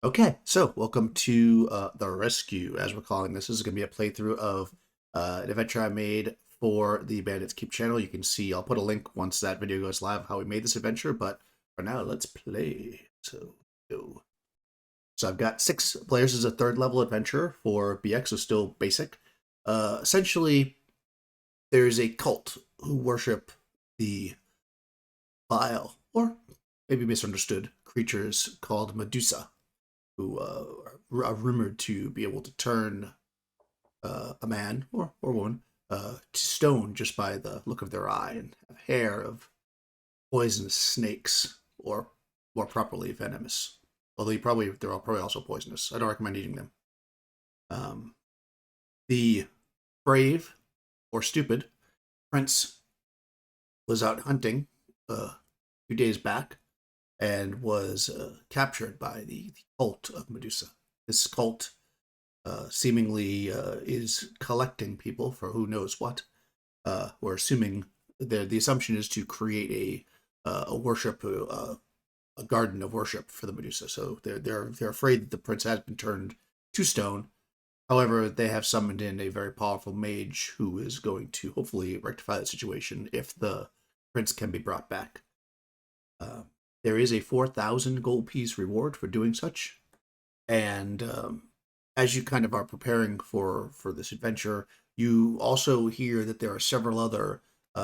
Okay, so welcome to The Rescue, as we're calling this. This is going to be a playthrough of an adventure I made for the Bandits Keep channel. You can see, I'll put a link once that video goes live, how we made this adventure, but for now, let's play. So, go. So I've got 6 players as a third level adventure for BX, so still basic. Essentially, there's a cult who worship the vile, or maybe misunderstood, creatures called Medusa who are rumored to be able to turn a man or woman to stone just by the look of their eye and have hair of poisonous snakes, or more properly, venomous. Although they're all probably also poisonous. I don't recommend eating them. Um, the brave or stupid prince was out hunting a few days back and was captured by the cult of Medusa. This cult seemingly is collecting people for who knows what. We're assuming the assumption is to create a worship, a garden of worship for the Medusa. So they're afraid that the prince has been turned to stone. However, they have summoned in a very powerful mage who is going to hopefully rectify the situation if the prince can be brought back. Uh, there is a 4,000 gold piece reward for doing such, and as you kind of are preparing for this adventure, you also hear that there are several other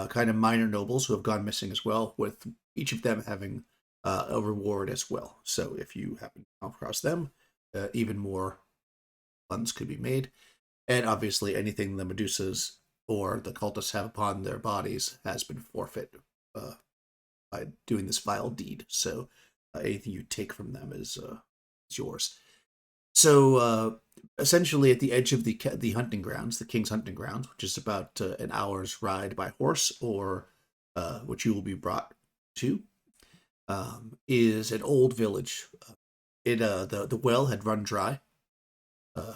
kind of minor nobles who have gone missing as well, with each of them having a reward as well. So if you happen to come across them, even more funds could be made. And obviously, anything the Medusas or the cultists have upon their bodies has been forfeit by doing this vile deed. So anything you take from them is yours. So essentially, at the edge of the hunting grounds, the king's hunting grounds, which is about an hour's ride by horse, or which you will be brought to, is an old village. The well had run dry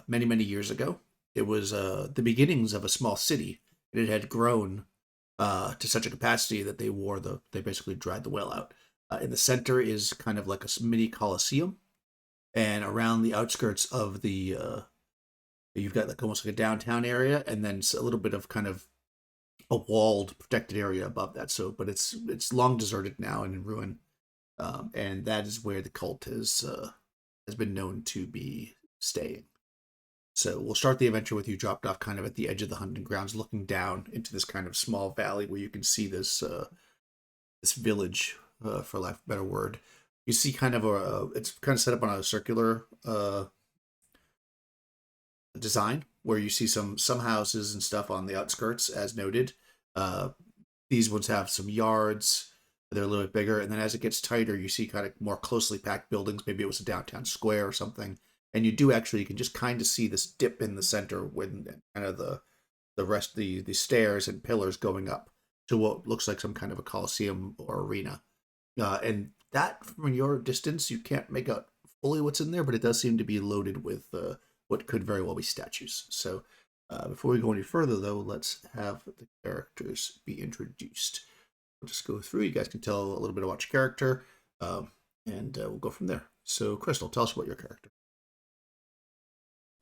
many years ago. It was the beginnings of a small city, and it had grown to such a capacity that they basically dried the well out. In the center is kind of like a mini coliseum, and around the outskirts of the you've got like almost like a downtown area, and then a little bit of kind of a walled protected area above that. So but it's long deserted now and in ruin, and that is where the cult has been known to be staying. So we'll start the adventure with you dropped off kind of at the edge of the hunting grounds, looking down into this kind of small valley where you can see this village, for lack of a better word. You see kind of it's kind of set up on a circular design where you see some houses and stuff on the outskirts, as noted. Uh, these ones have some yards. They're a little bit bigger, and then as it gets tighter, you see kind of more closely packed buildings. Maybe it was a downtown square or something, and you can just kind of see this dip in the center when kind of the stairs and pillars going up to what looks like some kind of a coliseum or arena. And that, from your distance, you can't make out fully what's in there, but it does seem to be loaded with what could very well be statues. So, before we go any further, though, let's have the characters be introduced. We'll just go through. You guys can tell a little bit about your character, and we'll go from there. So, Crystal, tell us about your character.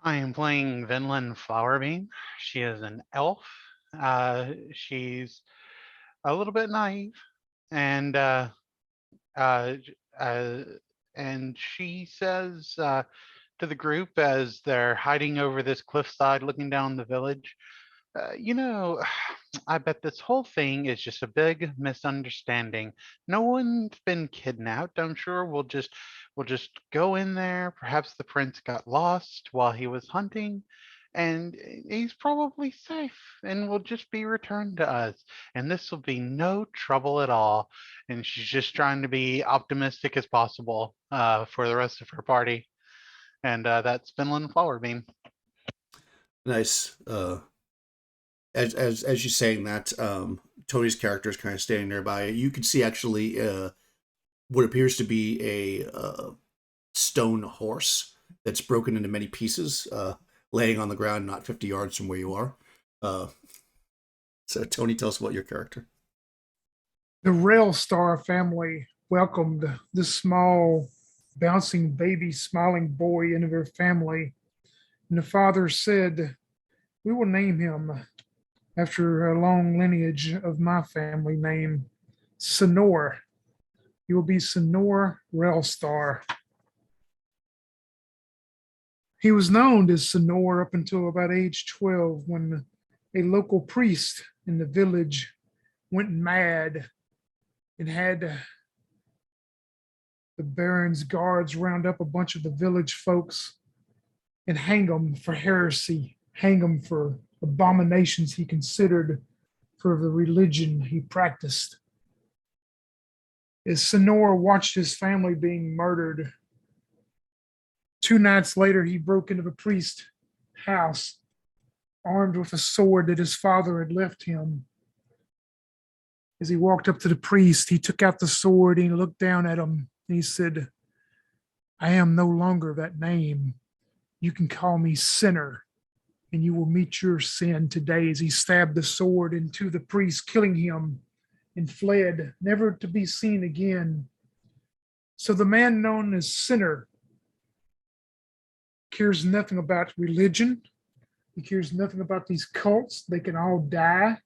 I am playing Vinland Flowerbean. She is an elf. She's a little bit naive, and uh, uh, and she says to the group as they're hiding over this cliffside, looking down the village, you know, I bet this whole thing is just a big misunderstanding. No one's been kidnapped. I'm sure we'll just go in there. Perhaps the prince got lost while he was hunting, and he's probably safe and will just be returned to us. And this will be no trouble at all. And she's just trying to be optimistic as possible for the rest of her party. And that's Finland Flowerbean. Nice. As you're saying that, Tony's character is kind of standing nearby. You can see actually what appears to be a stone horse that's broken into many pieces, laying on the ground not 50 yards from where you are. Uh, so, Tony, tell us about your character. The Rail Star family welcomed this small bouncing baby, smiling boy into their family. And the father said, "We will name him after a long lineage of my family name, Sonor. He will be Sonor Railstar." He was known as Sonor up until about age 12 when a local priest in the village went mad and had the Baron's guards round up a bunch of the village folks and hang them for heresy, hang them for abominations he considered for the religion he practiced. As Sonor watched his family being murdered, 2 nights later, he broke into the priest's house, armed with a sword that his father had left him. As he walked up to the priest, he took out the sword and he looked down at him and he said, "I am no longer that name. You can call me Sinner, and you will meet your sin today." As he stabbed the sword into the priest, killing him, and fled, never to be seen again. So the man known as Sinner cares nothing about religion. He cares nothing about these cults. They can all die,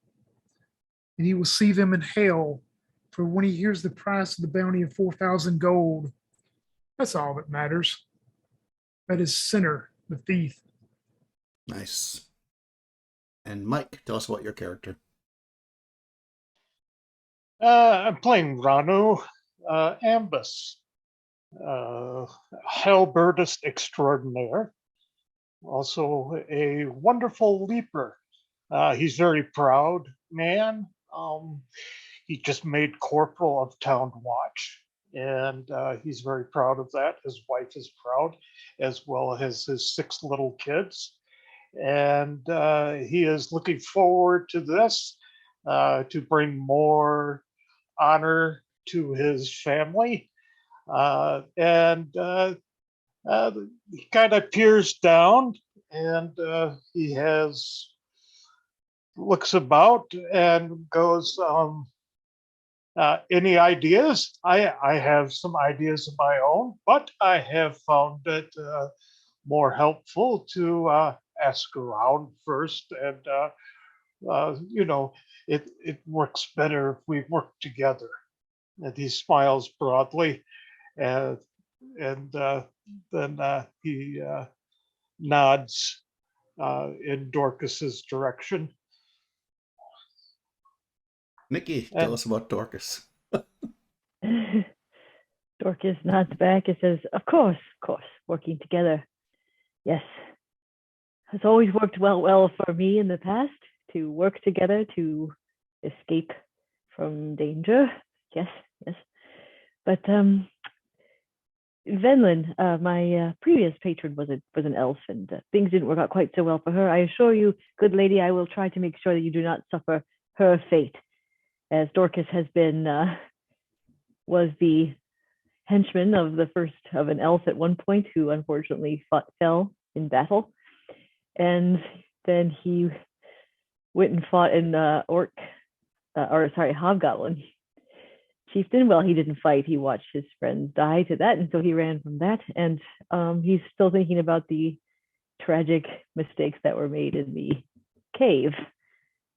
and he will see them in hell. For when he hears the price of the bounty of 4,000 gold, that's all that matters. That is Sinner, the thief. Nice. And Mike, tell us about your character. I'm playing Ranu Ambus, halberdist extraordinaire, also a wonderful leaper. He's very proud man. He just made corporal of town watch, and he's very proud of that. His wife is proud, as well as his 6 little kids. And he is looking forward to this to bring more honor to his family. And he kind of peers down, and he looks about and goes, any ideas? I have some ideas of my own, but I have found it more helpful to ask around first. And, it works better if we work together. And he smiles broadly, and then he nods in Dorcas's direction. Nikki, tell us about Dorcas. Dorcas nods back and says, of course, working together. Yes. It's always worked well for me in the past to work together to escape from danger. Yes. But Venlin, my previous patron was an elf, and things didn't work out quite so well for her. I assure you, good lady, I will try to make sure that you do not suffer her fate, as Dorcas has been was the henchman of an elf at one point, who unfortunately fell in battle, and then he went and fought an hobgoblin chieftain. Well, he didn't fight. He watched his friends die to that, and so he ran from that. And he's still thinking about the tragic mistakes that were made in the cave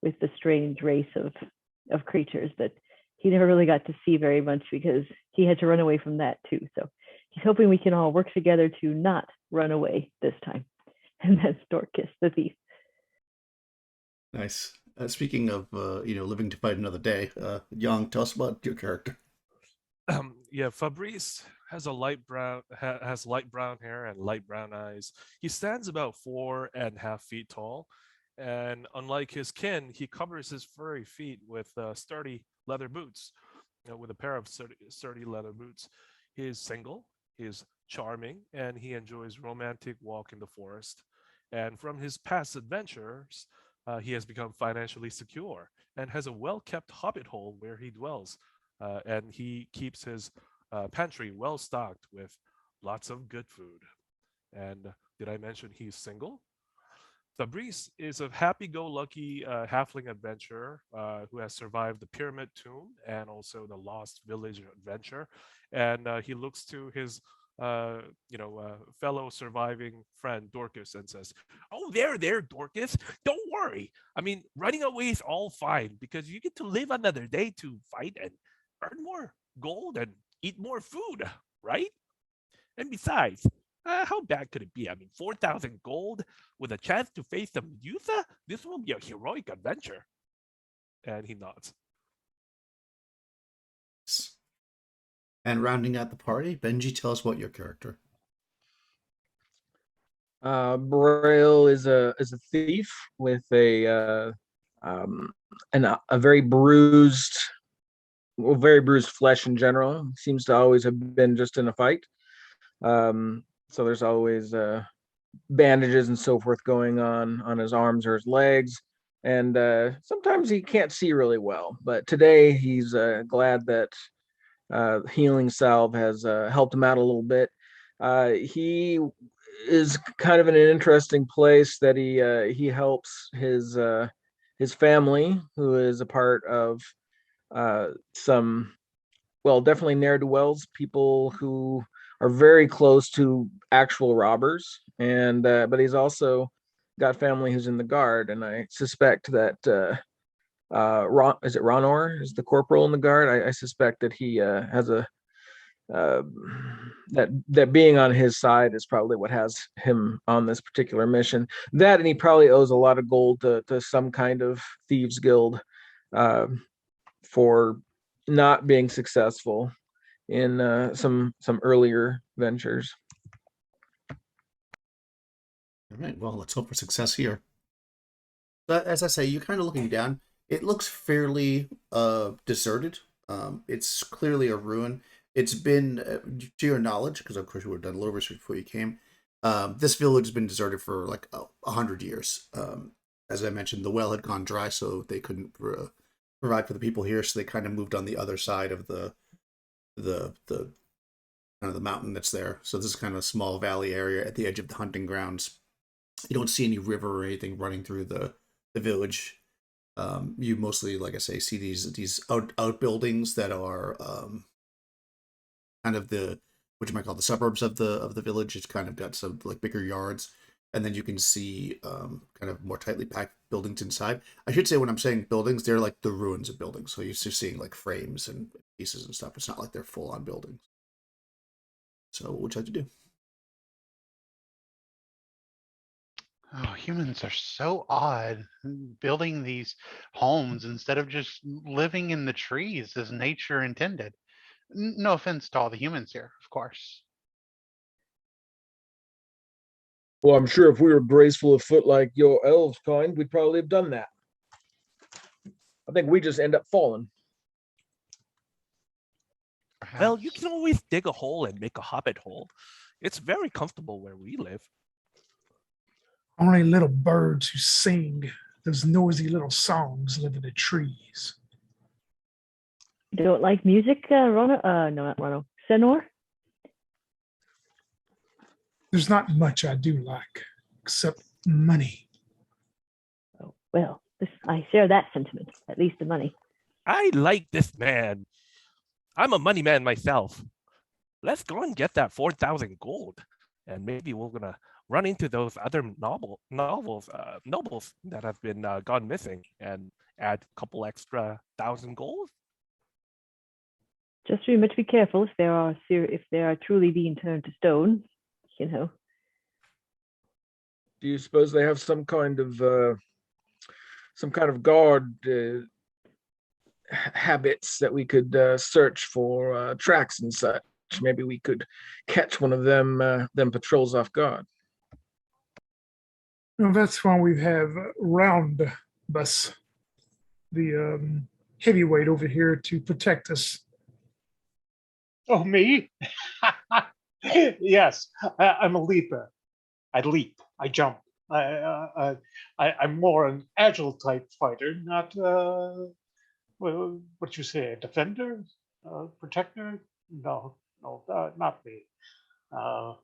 with the strange race of creatures that he never really got to see very much because he had to run away from that too. So he's hoping we can all work together to not run away this time. And that's Dorcas, the thief. Nice. Speaking of, living to fight another day, Young, tell us about your character. Fabrice has a light brown hair and light brown eyes. He stands about 4.5 feet tall, and unlike his kin, he covers his furry feet with sturdy leather boots. With a pair of sturdy leather boots. He is single. He is charming, and he enjoys romantic walk in the forest. And from his past adventures, he has become financially secure and has a well-kept hobbit hole where he dwells. And he keeps his pantry well stocked with lots of good food. And did I mention he's single? Fabrice is a happy-go-lucky halfling adventurer who has survived the Pyramid Tomb and also the Lost Village adventure. And he looks to his fellow surviving friend Dorcas and says, "Oh, there, Dorcas. Don't worry. I mean, running away is all fine because you get to live another day to fight and earn more gold and eat more food, right? And besides, how bad could it be? I mean, 4,000 gold with a chance to face the Medusa? This will be a heroic adventure." And he nods. And rounding out the party, Benji, tell us about your character. Braille is a thief with a very bruised flesh in general. Seems to always have been just in a fight. So there's always bandages and so forth going on his arms or his legs. And sometimes he can't see really well. But today he's glad that healing salve has helped him out a little bit. He is kind of in an interesting place that he helps his family, who is a part of some, well, definitely ne'er-do-wells, people who are very close to actual robbers, and but he's also got family who's in the guard, and I suspect that Ronor is the corporal in the guard. I suspect that he has a that being on his side is probably what has him on this particular mission. That, and he probably owes a lot of gold to some kind of thieves guild for not being successful in some earlier ventures. All right, well, let's hope for success here. But as I say, you're kind of looking down. It looks fairly deserted. It's clearly a ruin. It's been, to your knowledge, because of course you would have done a little research before you came, this village has been deserted for like 100 years. As I mentioned, the well had gone dry, so they couldn't provide for the people here, so they kind of moved on the other side of the kind of the mountain that's there. So this is kind of a small valley area at the edge of the hunting grounds. You don't see any river or anything running through the village. You mostly, like I say, see these outbuildings that are kind of what you might call the suburbs of the village. It's kind of got some like bigger yards, and then you can see kind of more tightly packed buildings inside. I should say, when I'm saying buildings, they're like the ruins of buildings. So you're just seeing like frames and pieces and stuff. It's not like they're full on buildings. So what would you like to do? Oh, humans are so odd, building these homes instead of just living in the trees as nature intended. No offense to all the humans here, of course. Well, I'm sure if we were graceful of foot like your elves kind, we'd probably have done that. I think we just end up falling. Well, you Perhaps. can always dig a hole and make a hobbit hole. It's very comfortable where we live. Only little birds who sing those noisy little songs live in the trees. You don't like music, Rono? No, not Rono. Senor? There's not much I do like except money. Oh, well, I share that sentiment, at least the money. I like this man. I'm a money man myself. Let's go and get that 4,000 gold, and maybe we're gonna run into those other nobles that have been gone missing, and add a couple extra 1,000 gold. Just very much be careful if they are truly being turned to stone, you know. Do you suppose they have some kind of guard habits that we could search for tracks and such? Maybe we could catch one of them patrols off guard. Well, that's why we have Roundbus, the heavyweight over here to protect us. Oh, me? Yes, I'm a leaper. I leap. I jump. I'm more an agile type fighter, not what you say, a defender, protector? No, not me. I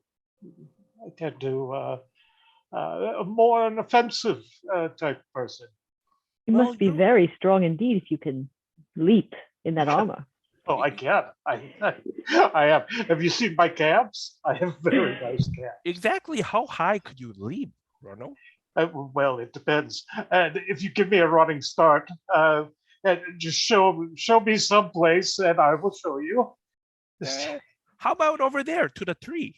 tend to more an offensive type person. You Well, must be you're- very strong indeed if you can leap in that armor. Oh, I can. I have. Have you seen my calves? I have very nice calves. Exactly how high could you leap, Ronald? Well, it depends. And if you give me a running start, and just show me someplace, and I will show you. How about over there to the tree?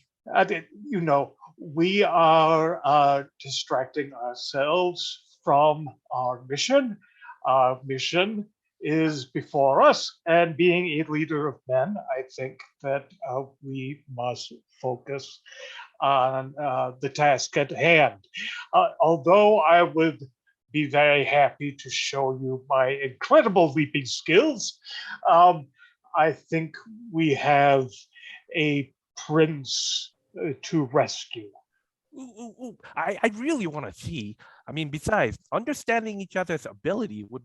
You know, we are distracting ourselves from our mission. Our mission is before us, and being a leader of men, I think that we must focus on the task at hand. Although I would be very happy to show you my incredible leaping skills, I think we have a prince to rescue. Ooh. I really want to see. I mean, besides, understanding each other's ability would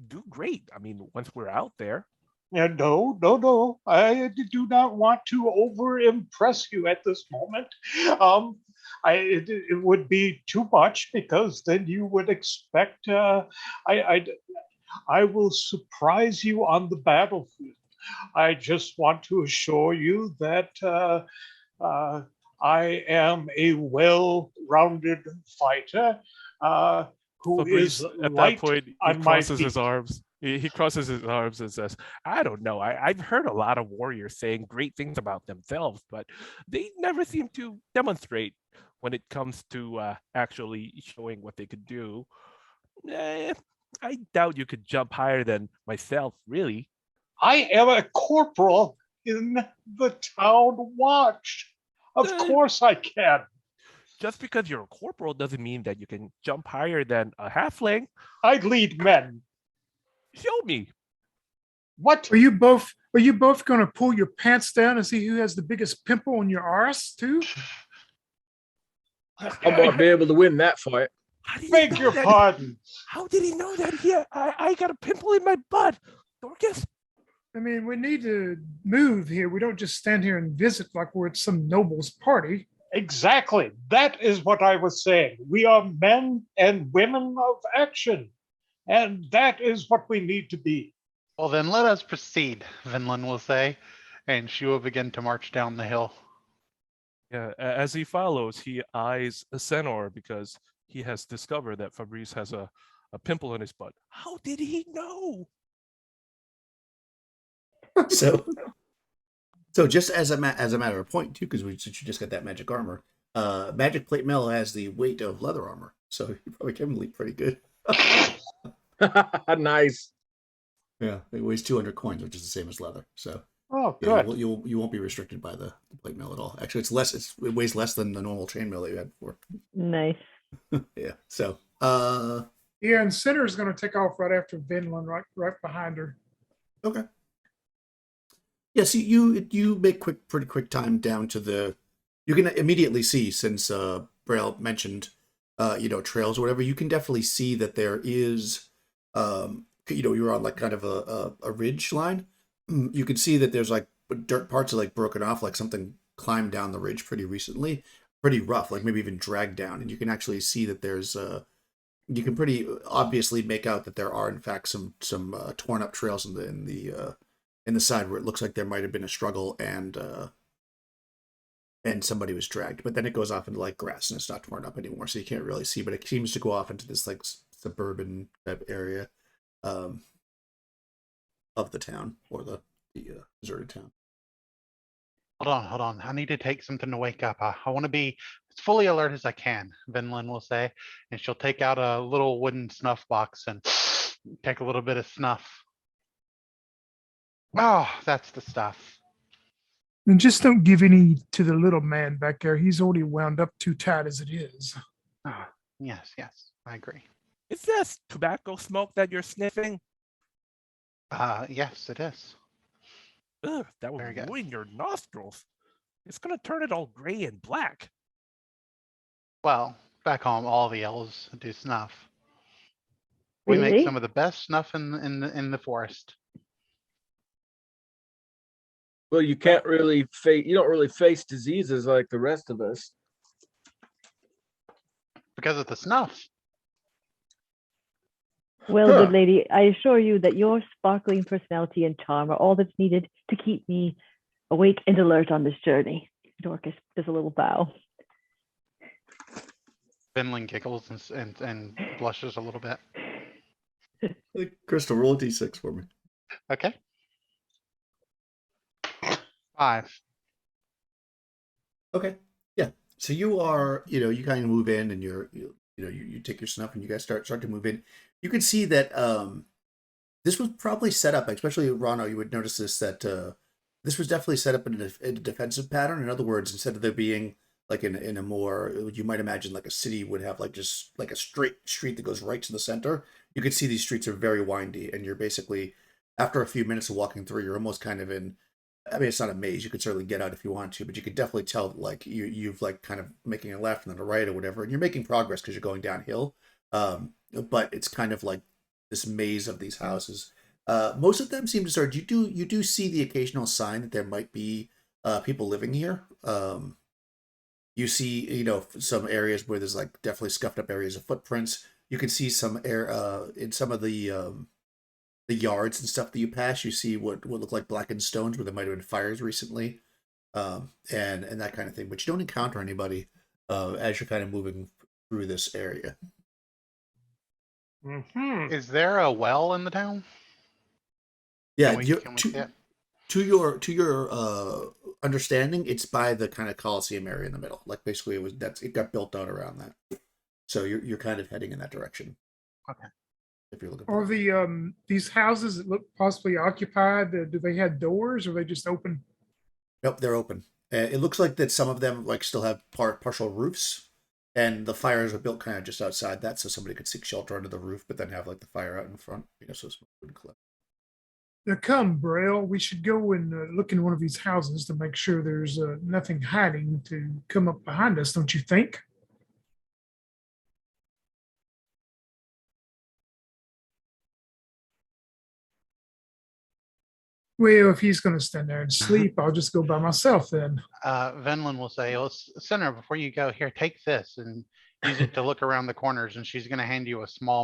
do great. I mean, once we're out there. No. I do not want to over impress you at this moment. It would be too much because then you would expect. I will surprise you on the battlefield. I just want to assure you that I am a well-rounded fighter who Fabrice, is at light that point, he on my crosses feet. his arms. He crosses his arms and says, I don't know. I've heard a lot of warriors saying great things about themselves, but they never seem to demonstrate when it comes to actually showing what they could do. I doubt you could jump higher than myself, really. I am a corporal in the town watch. Of course I can. Just because you're a corporal doesn't mean that you can jump higher than a halfling. I lead men. Show me. What? Are you both going to pull your pants down and see who has the biggest pimple on your arse too? I might be able to win that fight. Beg your pardon. How did he know that? I got a pimple in my butt. Dorcas? I mean, we need to move here. We don't just stand here and visit like we're at some noble's party. Exactly. That is what I was saying. We are men and women of action. And that is what we need to be. Well, then let us proceed, Vinland will say, and she will begin to march down the hill. Yeah, as he follows, he eyes Senor because he has discovered that Fabrice has a pimple in his butt. How did he know? So just as a matter of point too, because since you just got that magic armor, magic plate mail has the weight of leather armor, so you probably can leap pretty good. Nice. Yeah, it weighs 200 coins, which is the same as leather. So Oh, yeah, good. you won't be restricted by the plate mail at all. Actually, it's less. It weighs less than the normal chainmail that you had before. Nice. Yeah. So Yeah, and Sinner's going to take off right after Vinland, right behind her. okay. Yes, you make pretty quick time down to the. You can immediately see, since Braille mentioned, trails or whatever. You can definitely see that there is, you're on like kind of a ridge line. You can see that there's like dirt parts are like broken off, like something climbed down the ridge pretty recently, pretty rough, like maybe even dragged down. And you can actually see that there's you can pretty obviously make out that there are in fact some torn up trails in the side where it looks like there might have been a struggle and somebody was dragged. But then it goes off into like grass and it's not torn up anymore, so you can't really see. But it seems to go off into this like suburban type area of the town, or the deserted town. Hold on. I need to take something to wake up. I want to be as fully alert as I can, Vinland will say. And she'll take out a little wooden snuff box and take a little bit of snuff. Oh, that's the stuff. And just don't give any to the little man back there. He's already wound up too tight as it is. Oh, yes, I agree. Is this tobacco smoke that you're sniffing? Yes, it is. Ugh, that will Very good. ruin your nostrils. It's gonna turn it all gray and black. Well, back home, all the elves do snuff. We make Really? some of the best snuff in the forest. Well, you can't really you don't really face diseases like the rest of us. Because of the snuff. Well, Huh. good lady, I assure you that your sparkling personality and charm are all that's needed to keep me awake and alert on this journey. Dorcas does a little bow. Vinland giggles and blushes a little bit. Crystal, roll a d6 for me. Okay. 5. Okay. Yeah. So you are, you kind of move in, and you take your stuff, and you guys start to move in. You can see that this was probably set up, especially Rano. You would notice this, that this was definitely set up in a defensive pattern. In other words, instead of there being like in a more, you might imagine like a city would have like just like a straight street that goes right to the center. You can see these streets are very windy, and you're basically, after a few minutes of walking through, you're almost kind of in. I mean, it's not a maze. You could certainly get out if you want to, but you could definitely tell that, like you've like kind of making a left and then a right or whatever, and you're making progress because you're going downhill. But it's kind of like this maze of these houses. Most of them seem to start. You do see the occasional sign that there might be people living here. You see, some areas where there's like definitely scuffed up areas of footprints. You can see some air in some of the yards and stuff that you pass. You see what look like blackened stones where there might have been fires recently, and that kind of thing. But you don't encounter anybody as you're kind of moving through this area. Is there a well in the town? Yeah, Can we see it? to your understanding, it's by the kind of Colosseum area in the middle. Like basically, it got built out around that. So you're kind of heading in that direction. Okay. If you're looking Are for the these houses that look possibly occupied? Do they have doors, or are they just open? Nope, they're open. It looks like that some of them like still have partial roofs, and the fires are built kind of just outside that, so somebody could seek shelter under the roof, but then have like the fire out in front. So smoke wouldn't collect. Now, come, Braille. We should go and look in one of these houses to make sure there's nothing hiding to come up behind us. Don't you think? Well, if he's going to stand there and sleep, I'll just go by myself then. Vinland will say, "Oh, Senator, before you go, here, take this and use it to look around the corners." And she's going to hand you a small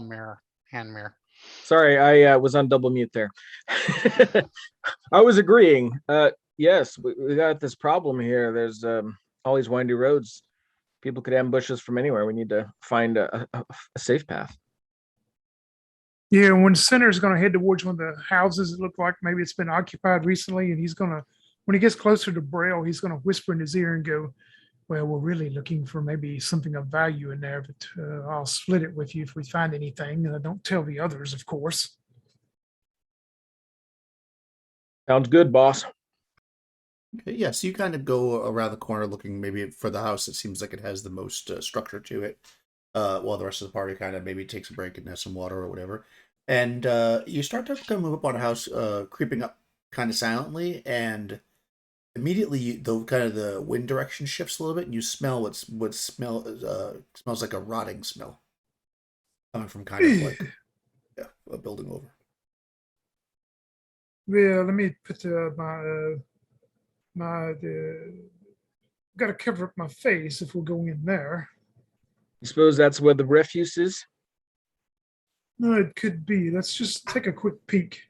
hand mirror. Sorry, I was on double mute there. I was agreeing. Yes, we got this problem here. There's all these windy roads. People could ambush us from anywhere. We need to find a safe path. Yeah, when Senator's going to head towards one of the houses, it looked like maybe it's been occupied recently, and he's going to, when he gets closer to Braille, he's going to whisper in his ear and go, "Well, we're really looking for maybe something of value in there, but I'll split it with you if we find anything. Don't tell the others, of course." Sounds good, boss. Okay, yeah, so you kind of go around the corner looking maybe for the house that seems like it has the most structure to it, while the rest of the party kind of maybe takes a break and has some water or whatever. And you start to kind of move up on a house, creeping up kind of silently, and immediately the wind direction shifts a little bit, and you smell what smells like a rotting smell coming from kind of like a building over. Well, let me put got to cover up my face if we'll go in there. You suppose that's where the refuse is? No, it could be. Let's just take a quick peek.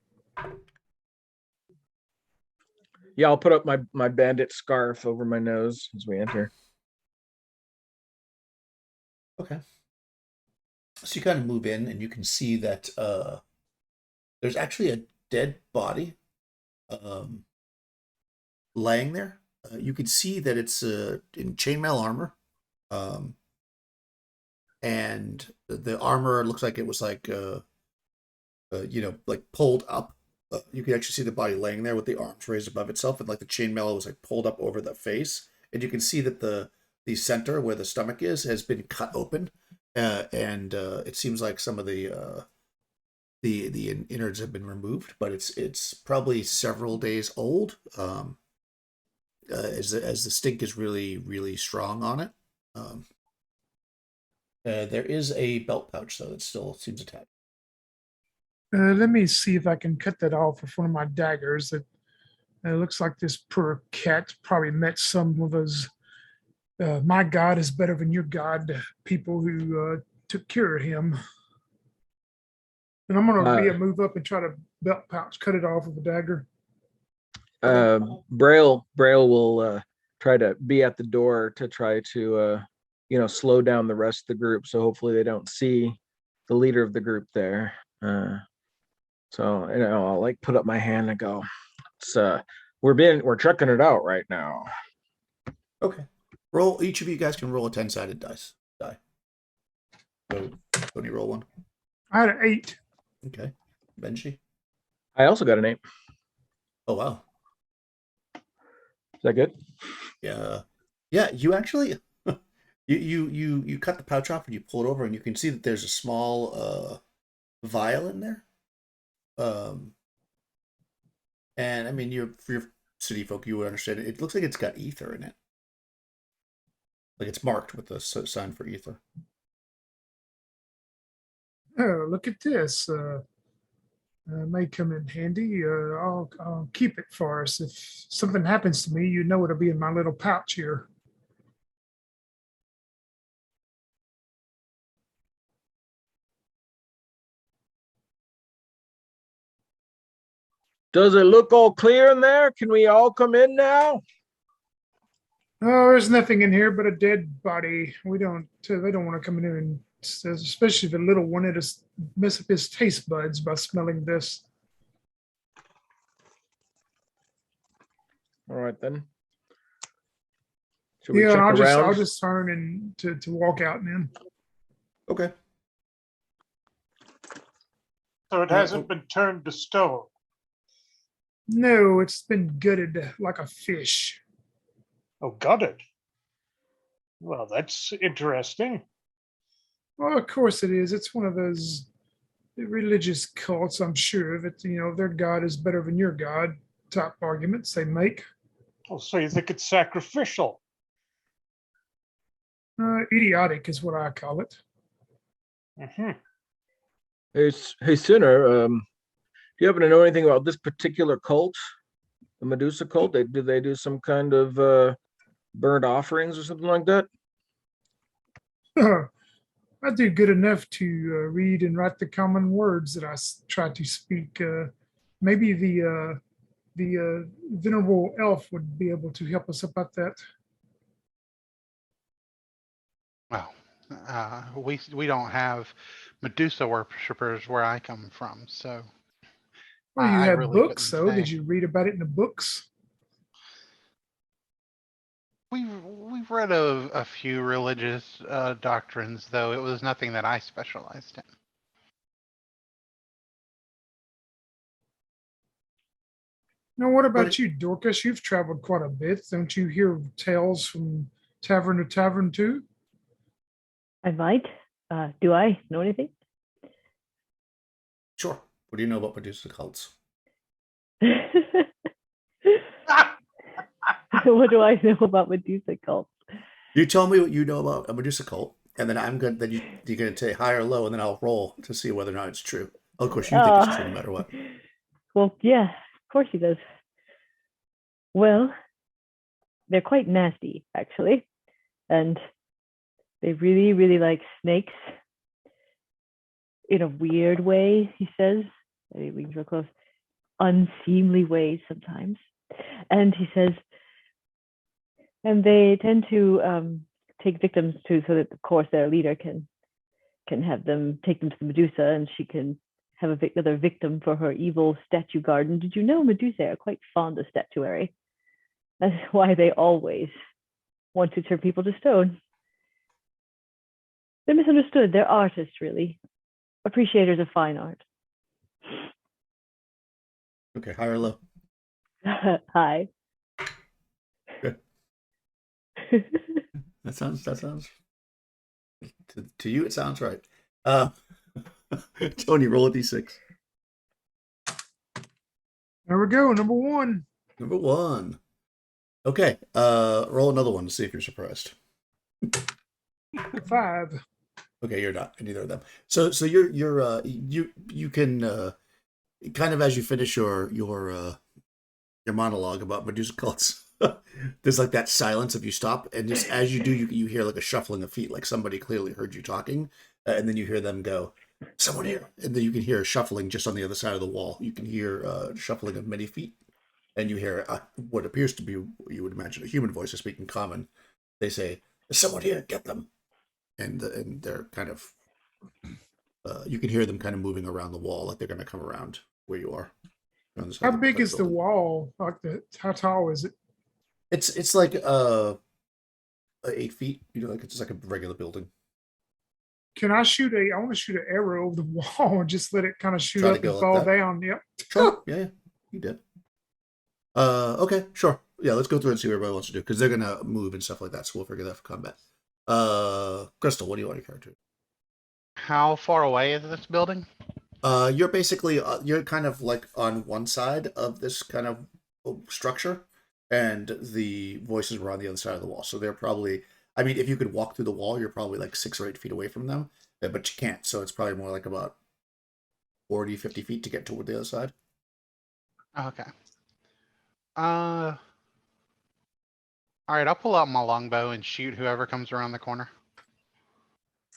Yeah, I'll put up my bandit scarf over my nose as we enter. Okay. So you kind of move in, and you can see that there's actually a dead body laying there. You can see that it's in chainmail armor, and the armor looks like it was like like pulled up. You can actually see the body laying there with the arms raised above itself, and like the chainmail was like pulled up over the face, and you can see that the center where the stomach is has been cut open, and it seems like some of the innards have been removed, but it's probably several days old. As the stink is really, really strong on it. There is a belt pouch though that still seems attached. Let me see if I can cut that off with one of my daggers. It looks like this poor cat probably met some of those "my God is better than your God" people who took care of him. And I'm gonna move up and try to belt pouch, cut it off with a dagger. Braille will try to be at the door to try to slow down the rest of the group, so hopefully they don't see the leader of the group there. So I'll like put up my hand and go, it's we're checking it out right now. Okay. Each of you guys can roll a 10-sided die. So Tony, roll one. I had an 8. Okay. Benji. I also got an 8. Oh wow. Is that good? Yeah. Yeah, you actually you cut the pouch off and you pull it over and you can see that there's a small vial in there. And I mean, for your city folk, you would understand it. It looks like it's got ether in it. Like it's marked with a sign for ether. Oh, look at this. May come in handy. I'll keep it for us. If something happens to me, you know it'll be in my little pouch here. Does it look all clear in there? Can we all come in now? Oh, there's nothing in here but a dead body. They don't want to come in here, and especially the little one. It'll mess up his taste buds by smelling this. All right then. Should we Yeah, check I'll around? just turn and to walk out and in. Okay. So it hasn't been turned to stone. No, it's been gutted like a fish. Oh, gutted. Well, that's interesting. Well, of course it is. It's one of those religious cults, I'm sure, that their god is better than your god type arguments they make. Oh, so you think it's sacrificial? Idiotic is what I call it. Mm-hmm. Hey, Sinner, do you happen to know anything about this particular cult, the Medusa Cult? Do they do some kind of burnt offerings or something like that? I do good enough to read and write the common words that I try to speak. Maybe the venerable elf would be able to help us about that. Well, we don't have Medusa worshippers where I come from, so. Well, you I had really books, couldn't though. say. Did you read about it in the books? We've read a few religious doctrines, though it was nothing that I specialized in. Now, what about you, Dorcas? You've traveled quite a bit. Don't you hear tales from tavern to tavern, too? I might. Do I know anything? Sure. What do you know about Medusa cults? What do I know about Medusa cults? You tell me what you know about a Medusa cult, and then you're gonna say high or low, and then I'll roll to see whether or not it's true. Of course, you think it's true no matter what. Well, yeah, of course he does. Well, they're quite nasty, actually, and they really, really like snakes in a weird way, he says. He leans real close. Unseemly ways sometimes. And he says, and they tend to take victims too, so that of course their leader can have them take them to the Medusa, and she can have another victim for her evil statue garden. Did you know Medusa are quite fond of statuary? That's why they always want to turn people to stone. They're misunderstood. They're artists, really. Appreciators of fine art. Okay, high or low? Hi. Good. That sounds to you it sounds right. Tony, roll a d6. There we go. Number 1. Number 1. Okay, roll another one to see if you're surprised. 5. Okay, you're not in either of them. So you can kind of, as you finish your monologue about Medusa cults, there's like that silence if you stop, and just as you do, you hear like a shuffling of feet, like somebody clearly heard you talking, and then you hear them go, someone here. And then you can hear shuffling just on the other side of the wall. You can hear shuffling of many feet. And you hear what appears to be, you would imagine, a human voice is speaking common. They say, "There's someone here, get them." And they're kind of, you can hear them kind of moving around the wall, like they're going to come around where you are. How big is the building. wall? How tall is it? It's like 8 feet. Like it's like a regular building. Can I shoot I want to shoot an arrow over the wall and just let it kind of shoot Try to up go and like fall that? down. Yep. Sure. Yeah, you did. Okay, sure. Yeah, let's go through and see what everybody wants to do because they're gonna move and stuff like that. So we'll figure that for combat. Crystal, what do you want your character? How far away is this building? You're basically you're kind of like on one side of this kind of structure, and the voices were on the other side of the wall. So they're probably, I mean, if you could walk through the wall, you're probably like 6 or 8 feet away from them, but you can't. So it's probably more like about 40, 50 feet to get toward the other side. Okay. All right, I'll pull out my longbow and shoot whoever comes around the corner.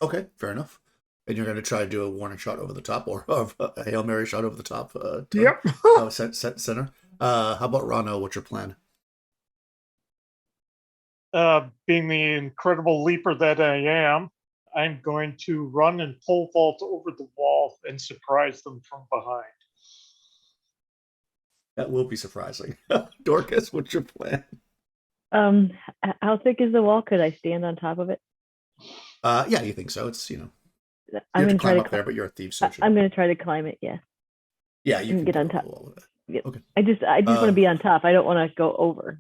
Okay, fair enough. And you're going to try to do a warning shot over the top, or a Hail Mary shot over the top. Yep. Center. How about Rano? What's your plan? Being the incredible leaper that I am, I'm going to run and pole vault over the wall and surprise them from behind. That will be surprising. Dorcas, what's your plan? How thick is the wall? Could I stand on top of it? Yeah, you think so? It's you I'm have to gonna climb try up there, but you're a thief, so I'm gonna try to climb it. Yeah. yeah, you can get on go top. the wall with it. Yep. Okay. I just want to be on top. I don't want to go over.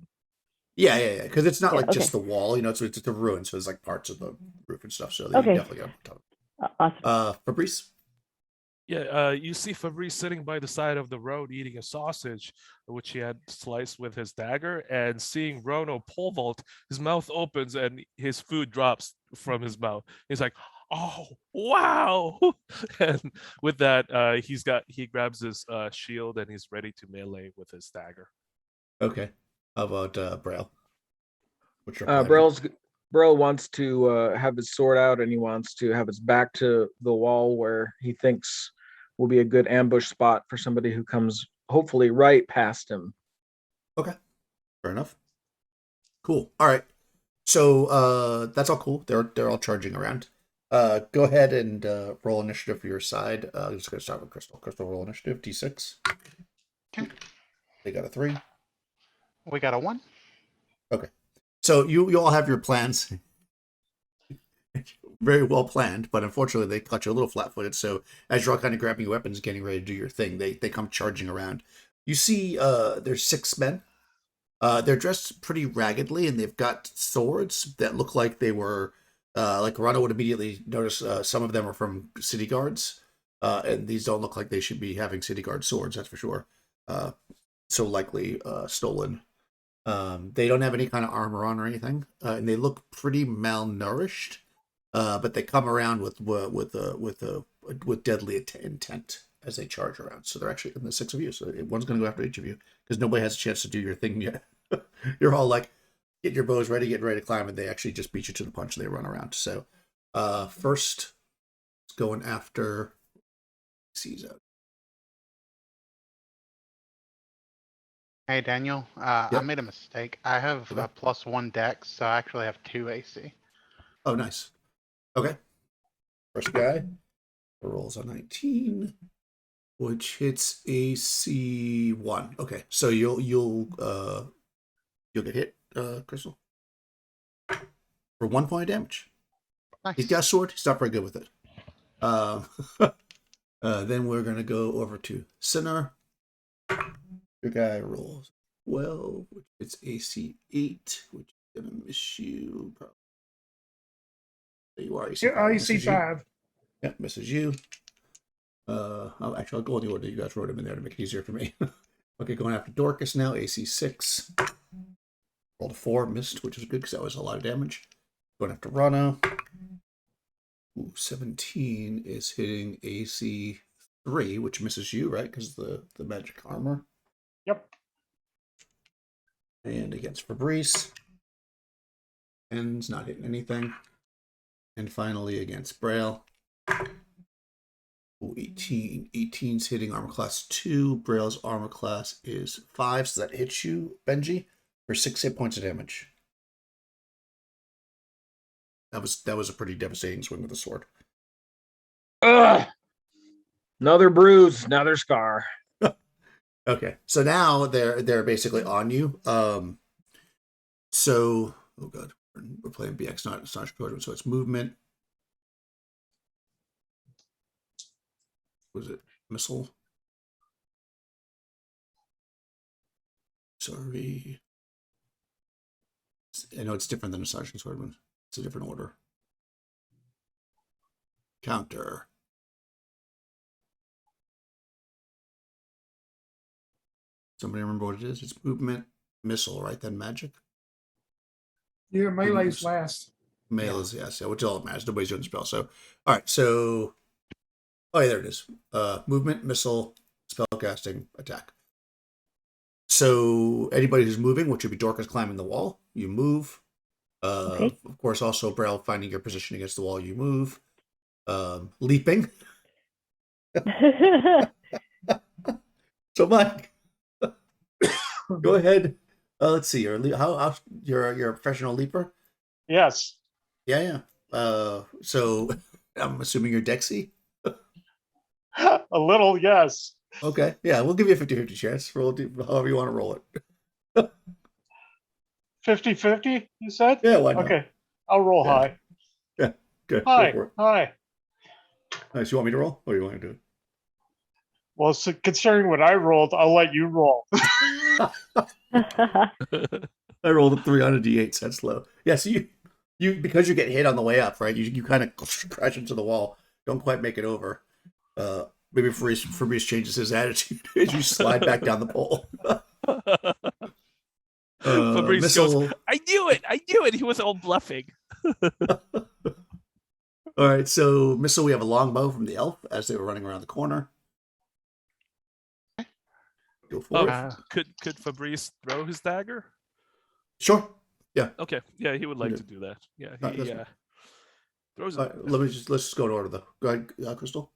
Yeah, because it's not Yeah, like just the okay. wall. It's a ruin, so there's like parts of the roof and stuff. So you Okay. definitely got on top. Awesome. Fabrice. Yeah, you see Fabrice sitting by the side of the road eating a sausage, which he had sliced with his dagger, and seeing Rono pole vault, his mouth opens and his food drops from his mouth. He's like, "Oh, wow!" And with that, he grabs his shield and he's ready to melee with his dagger. Okay. How about Braille? What's your plan? Braille wants to have his sword out, and he wants to have his back to the wall where he thinks will be a good ambush spot for somebody who comes hopefully right past him. Okay. Fair enough. Cool. All right. So that's all cool. They're all charging around. Go ahead and roll initiative for your side. I'm just gonna start with Crystal. Crystal, roll initiative. D6. Okay. They got a 3. We got a 1. Okay. So you all have your plans. Very well planned, but unfortunately they caught you a little flat-footed. So as you're all kind of grabbing your weapons, getting ready to do your thing, they come charging around. You see, there's 6 men. They're dressed pretty raggedly, and they've got swords that look like they were, like Rana would immediately notice. Some of them are from city guards, and these don't look like they should be having city guard swords. That's for sure. So likely stolen. They don't have any kind of armor on or anything, and they look pretty malnourished. But they come around with deadly intent as they charge around. So they're actually in the 6 of you. So one's going to go after each of you because nobody has a chance to do your thing yet. You're all like, get your bows ready, getting ready to climb, and they actually just beat you to the punch. They run around. So first, it's going after Caesar. Hey, Daniel, Yep. I made a mistake. I have Okay. a +1 dex, so I actually have 2 AC. Oh, nice. Okay. First guy rolls a 19, which hits AC 1. Okay, so you'll get hit, Crystal, for 1 point of damage. Nice. He's got a sword. He's not very good with it. Then we're gonna go over to Sinner. Your guy rolls 12, which it's AC 8, which is gonna miss you. Probably. There you are. AC 5. AC Misses you. 5. Yeah, misses you. Actually, I'll go in the order you guys wrote him in there to make it easier for me. Okay, going after Dorcas now. AC 6. Rolled a 4, missed, which is good because that was a lot of damage. Going after Rana. 17 is hitting AC 3, which misses you, right? Because the magic armor. Yep. And against Fabrice. Ends not hitting anything. And finally against Braille. Ooh, 18. 18's hitting armor class 2. Braille's armor class is 5, so that hits you, Benji, for 6 hit points of damage. That was a pretty devastating swing with the sword. Ugh. Another bruise, another scar. Okay, so now they're basically on you. So oh god, we're playing BX, not Scorpion, so it's movement. Was it missile? Sorry, I know it's different than a Sergeant Swordman. It's a different order. Counter. Somebody remember what it is? It's movement, missile, right? Then magic. Yeah, melee's last. Mail is yes, yeah, which all that matters. Nobody's doing the spell. So all right, so oh yeah, there it is. Movement, missile, spell casting, attack. So anybody who's moving, which would be Dorcas climbing the wall, you move. Okay. Of course, also Braille finding your position against the wall, you move. Leaping. So Mike, go ahead. Let's see. How you're a professional leaper? Yes. Yeah. So I'm assuming you're Dexy. A little, yes. Okay. Yeah, we'll give you a 50-50 chance. Roll however you want to roll it. 50-50, you said? Yeah, why not? Okay. I'll roll Yeah. high. Yeah. Good. Hi. Go for it. Hi. Nice. You want me to roll? Or you want to do it? Well, so considering what I rolled, I'll let you roll. I rolled a 3 on a d8. So that's low. Yeah. So you because you get hit on the way up, right? You kind of crash into the wall. Don't quite make it over. Maybe Fabrice changes his attitude as you slide back down the pole. Fabrice missile. goes, I knew it. He was all bluffing. All right, so missile. We have a longbow from the elf as they were running around the corner. Go for it. Could Fabrice throw his dagger? Sure. Yeah. Okay. Yeah, he would like Yeah. to do that. Yeah, That's he fine. throws All it. right, let's just go in order though. Go ahead, Crystal.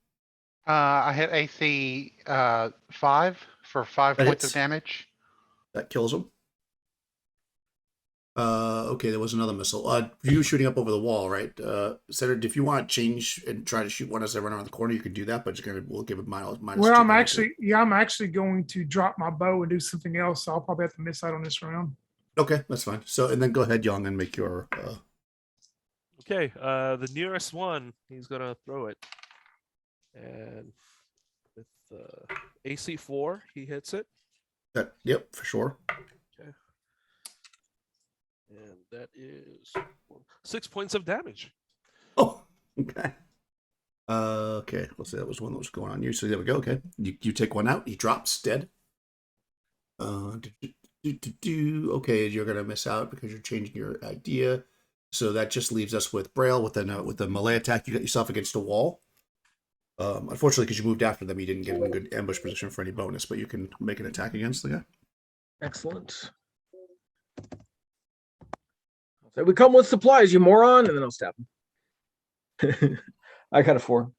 I hit AC 5 for 5 That points of hits. damage. That kills him. Okay, there was another missile. You shooting up over the wall, right? Senator, if you want to change and try to shoot one as they run around the corner, you can do that, but we'll give it minus Well, 2 I'm penalty. actually going to drop my bow and do something else. So I'll probably have to miss out on this round. Okay, that's fine. So, and then go ahead, Young, and make your. Okay, the nearest one, he's gonna throw it, and with AC 4, he hits it, Yep, for sure. and that is 6 points of damage. Oh, okay. Okay, let's see. That was one that was going on you. So there we go. Okay, you take one out. He drops dead. Okay, you're gonna miss out because you're changing your idea. So that just leaves us with Braille with the melee attack. You got yourself against a wall. Unfortunately, because you moved after them, you didn't get in a good ambush position for any bonus, but you can make an attack against the guy. Excellent. So we come with supplies, you moron, and then I'll stab him. I got a 4.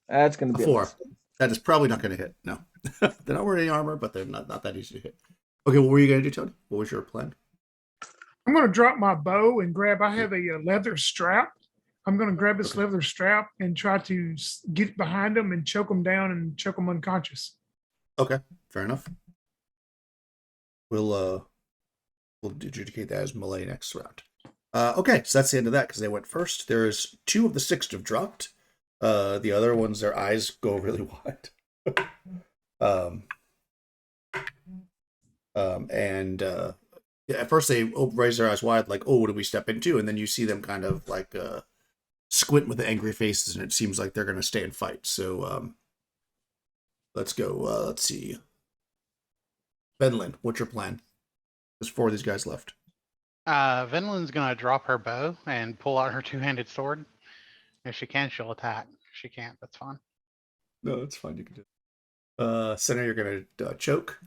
That's going to be A 4. miss. That is probably not going to hit. No, they're not wearing any armor, but they're not that easy to hit. Okay, what were you going to do, Tony? What was your plan? I'm going to drop my bow and grab. I have a leather strap. I'm going to grab this leather strap and try to get behind them and choke them down and choke them unconscious. Okay, fair enough. We'll adjudicate that as melee next round. Okay, so that's the end of that because they went first. There's 2 of the 6 have dropped. The other ones, their eyes go really wide. At first they raise their eyes wide, like, "Oh, what did we step into?" And then you see them kind of like squint with the angry faces, and it seems like they're going to stay and fight. So let's go. Let's see. Benlin, what's your plan? There's 4 of these guys left. Vinland's gonna drop her bow and pull out her 2-handed sword. If she can, she'll attack. If she can't, that's fine. No, that's fine. You can do it. Center, you're going to choke.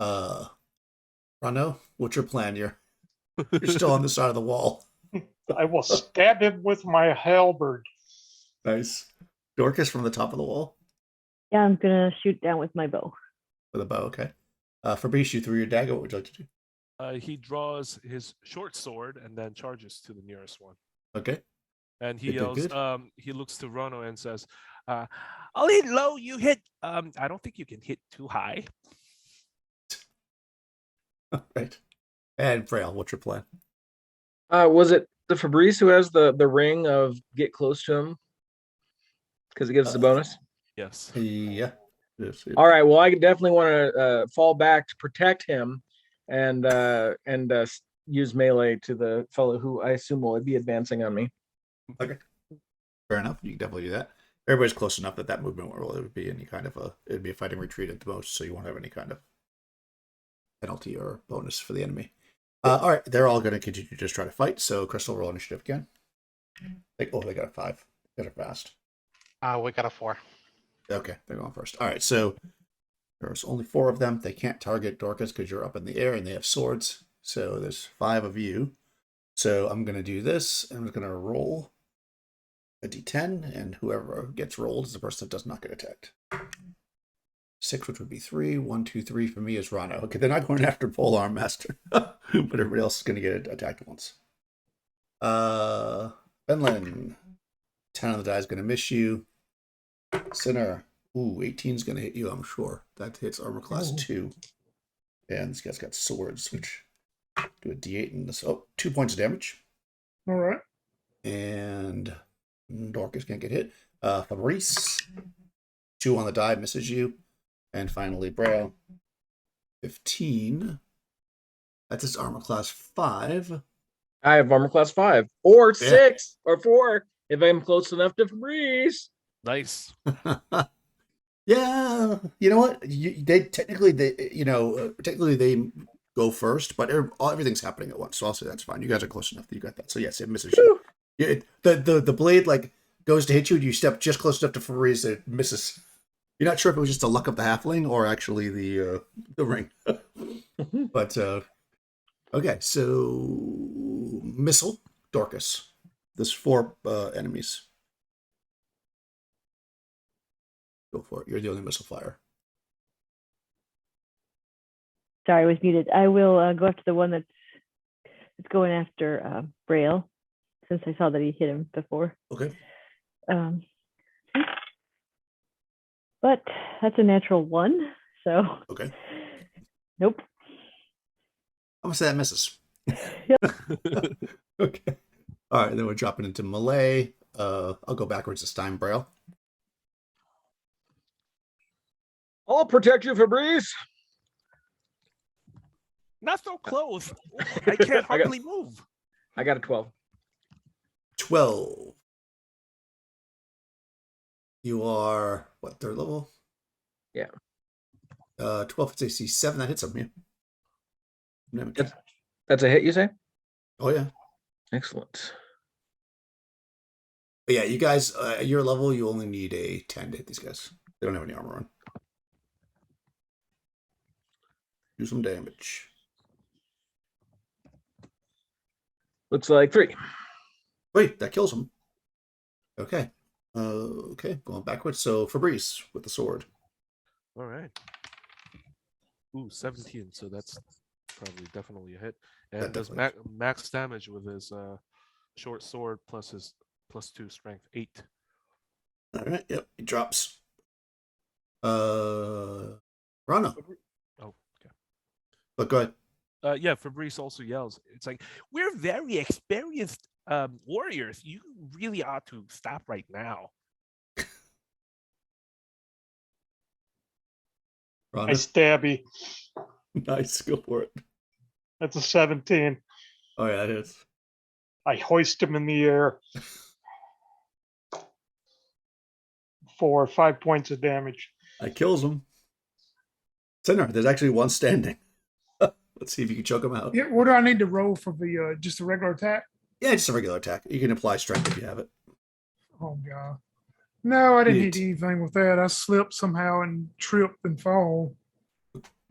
Rano, what's your plan? You're still on the side of the wall. I will stab him with my halberd. Nice. Dorcas from the top of the wall. Yeah, I'm gonna shoot down with my bow. With a bow, okay. Fabrice, you threw your dagger. What would you like to do? He draws his short sword and then charges to the nearest one. Okay. And he Good, good, yells, good. he looks to Rono and says, I'll hit low, you hit. I don't think you can hit too high. Right. And Frail, what's your plan? Was it the Fabrice who has the ring of get close to him? Because it gives us a bonus. Yes. Yeah. Yes, yeah. All right. Well, I definitely want to fall back to protect him, and use melee to the fellow who I assume will be advancing on me. Okay. Fair enough. You can definitely do that. Everybody's close enough that movement won't really be any kind of it'd be a fighting retreat at the most, so you won't have any kind of penalty or bonus for the enemy. All right, they're all going to continue to just try to fight. So Crystal, roll initiative again. They got a 5. They're fast. We got a 4. Okay, they're going first. All right, so there's only 4 of them. They can't target Dorcas because you're up in the air and they have swords. So there's 5 of you. So I'm going to do this. I'm just going to roll a d10, and whoever gets rolled is the person that does not get attacked. 6, which would be 3. 1, 2, 3 for me is Rano. Okay, they're not going after Polearm Master, but everybody else is going to get attacked once. Benlin, 10 on the die is going to miss you. Sinner, 18 is going to hit you, I'm sure. That hits armor class 2. And this guy's got swords, which do a d8 in this. 2 points of damage. All right. And Dorcas can't get hit. Fabrice, 2 on the die, misses you. And finally, Braille, 15. That's his armor class 5. I have armor class 5 or 6 or 4 if I'm close enough to Fabrice. Nice. Yeah, you know what? They technically they go first, but everything's happening at once. So I'll say that's fine. You guys are close enough that you got that. So yes, it misses you. Yeah, the blade like goes to hit you, and you step just close enough to Fabrice that it misses. You're not sure if it was just the luck of the halfling or actually the ring. But okay, so missile Dorcas. There's 4 enemies. Go for it. You're the only missile flyer. Sorry, I was muted. I will go after the one that's going after Braille, since I saw that he hit him before. Okay. But that's a natural 1, so Okay. nope. I'm gonna say that misses. Yep. Okay. All right, then we're dropping into melee. I'll go backwards this time, Braille. I'll protect you, Fabrice. Not so close. I can't hardly move. I got a 12. 12. You are what, 3rd level? Yeah. 12 hits AC 7. That hits him. Yeah. That's a hit, you say? Oh yeah. Excellent. But yeah, you guys at your level, you only need a 10 to hit these guys. They don't have any armor on. Do some damage. Looks like 3. Wait, that kills him. Okay. Okay, going backwards. So Fabrice with the sword. All right. Ooh, 17. So that's probably definitely a hit. And That does definitely max damage with his short sword plus his +2 strength, 8. All right. Yep. He drops. Rana. Oh, okay. But go ahead. Yeah, Fabrice also yells. It's like, we're very experienced warriors. You really ought to stop right now. Rana. I stabby. Nice. Go for it. That's a 17. Oh yeah, it is. I hoist him in the air for 5 points of damage. That kills him. Sinner, there's actually one standing. Let's see if you can choke him out. Yeah. What do I need to roll for the just a regular attack? Yeah, just a regular attack. You can apply strength if you have it. Oh god. No, I didn't Neat. hit anything with that. I slipped somehow and tripped and fall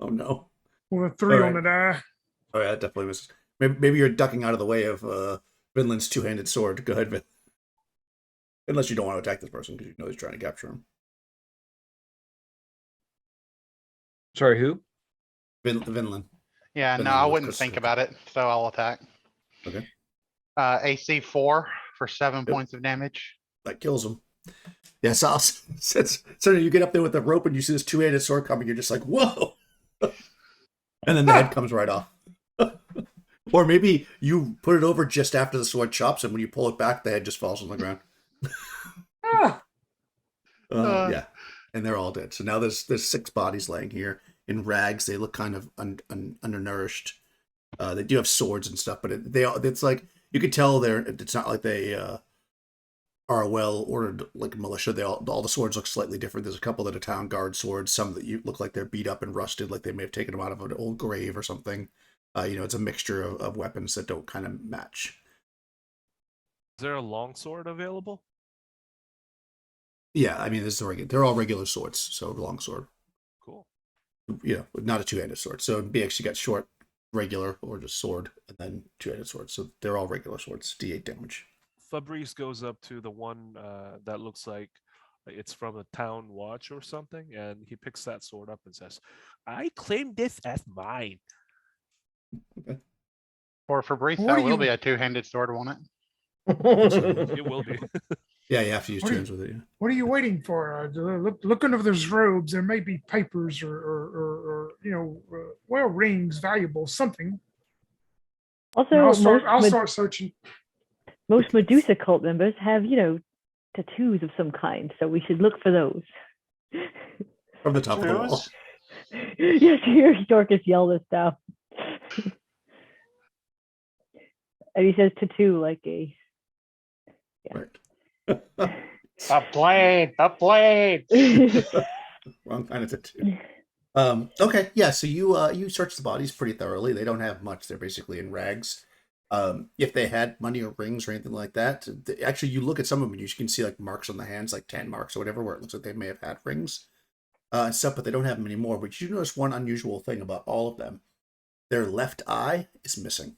Oh no. with a 3 All on right. the die. Oh yeah, that definitely was. Maybe you're ducking out of the way of Vinland's 2-handed sword. Go ahead, Vin. Unless you don't want to attack this person because you know he's trying to capture him. Sorry, who? Vinland. Yeah, no, Finland I with wouldn't Christopher. think about it, so I'll attack. Okay. AC 4 for 7 Yep. points of damage. That kills him. Yeah, so you get up there with the rope and you see this two-handed sword coming, you're just like, whoa! And then the head comes right off. Or maybe you put it over just after the sword chops, and when you pull it back, the head just falls on the ground. Ah, Yeah, and they're all dead. So now there's 6 bodies laying here in rags. They look kind of undernourished. They do have swords and stuff, but it's like you could tell it's not like they are a well ordered like militia. All the swords look slightly different. There's a couple that are town guard swords. Some that you look like they're beat up and rusted, like they may have taken them out of an old grave or something. It's a mixture of weapons that don't kind of match. Is there a longsword available? Yeah, I mean, they're all regular swords, so longsword. Cool. Not a two-handed sword. So BX, you got short, regular, or just sword, and then two-handed sword. So they're all regular swords, D8 damage. Fabrice goes up to the one that looks like it's from a town watch or something, and he picks that sword up and says, "I claim this as mine." For Fabrice, What that do will you- be a two-handed sword, won't it? It will be. Yeah, you have to use What two do hands with it. Yeah. What are you waiting for? Look under those robes. There may be papers or rings, valuables, something. Also, I'll start searching. most Medusa cult members have, tattoos of some kind, so we should look for those. From the top of the wall. Tattoos? Yes, you hear Dorcas yell this down. And he says tattoo like a. Right. The blade, the blade. Wrong kind of tattoo. Okay, yeah. So you search the bodies pretty thoroughly. They don't have much. They're basically in rags. If they had money or rings or anything like that, actually, you look at some of them and you can see like marks on the hands, like tan marks or whatever, where it looks like they may have had rings and stuff, but they don't have them anymore. But you notice one unusual thing about all of them: their left eye is missing.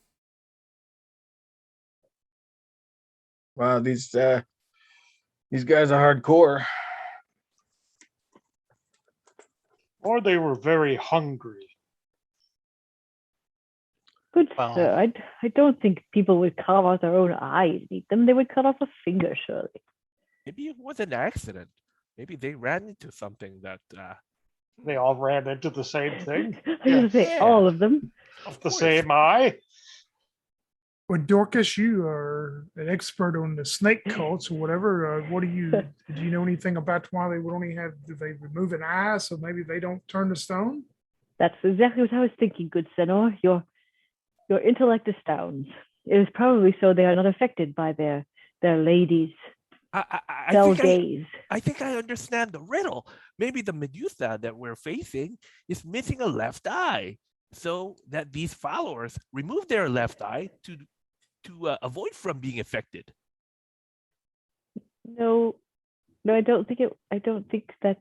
Wow, these guys are hardcore. Or they were very hungry. Good Well- sir, I don't think people would carve out their own eyes and eat them. They would cut off a finger, surely. Maybe it was an accident. Maybe they ran into something that. They all ran into the same thing I was gonna say Yeah. all of them. of the same eye. Well, Dorcas, you are an expert on the snake cults or whatever. Do you know anything about why they would only do they remove an eye so maybe they don't turn to stone? That's exactly what I was thinking, good Senor. Your intellect astounds. It is probably so they are not affected by their ladies' I fell think gaze. I think I understand the riddle. Maybe the Medusa that we're facing is missing a left eye, so that these followers remove their left eye to avoid from being affected. No, I don't think that's.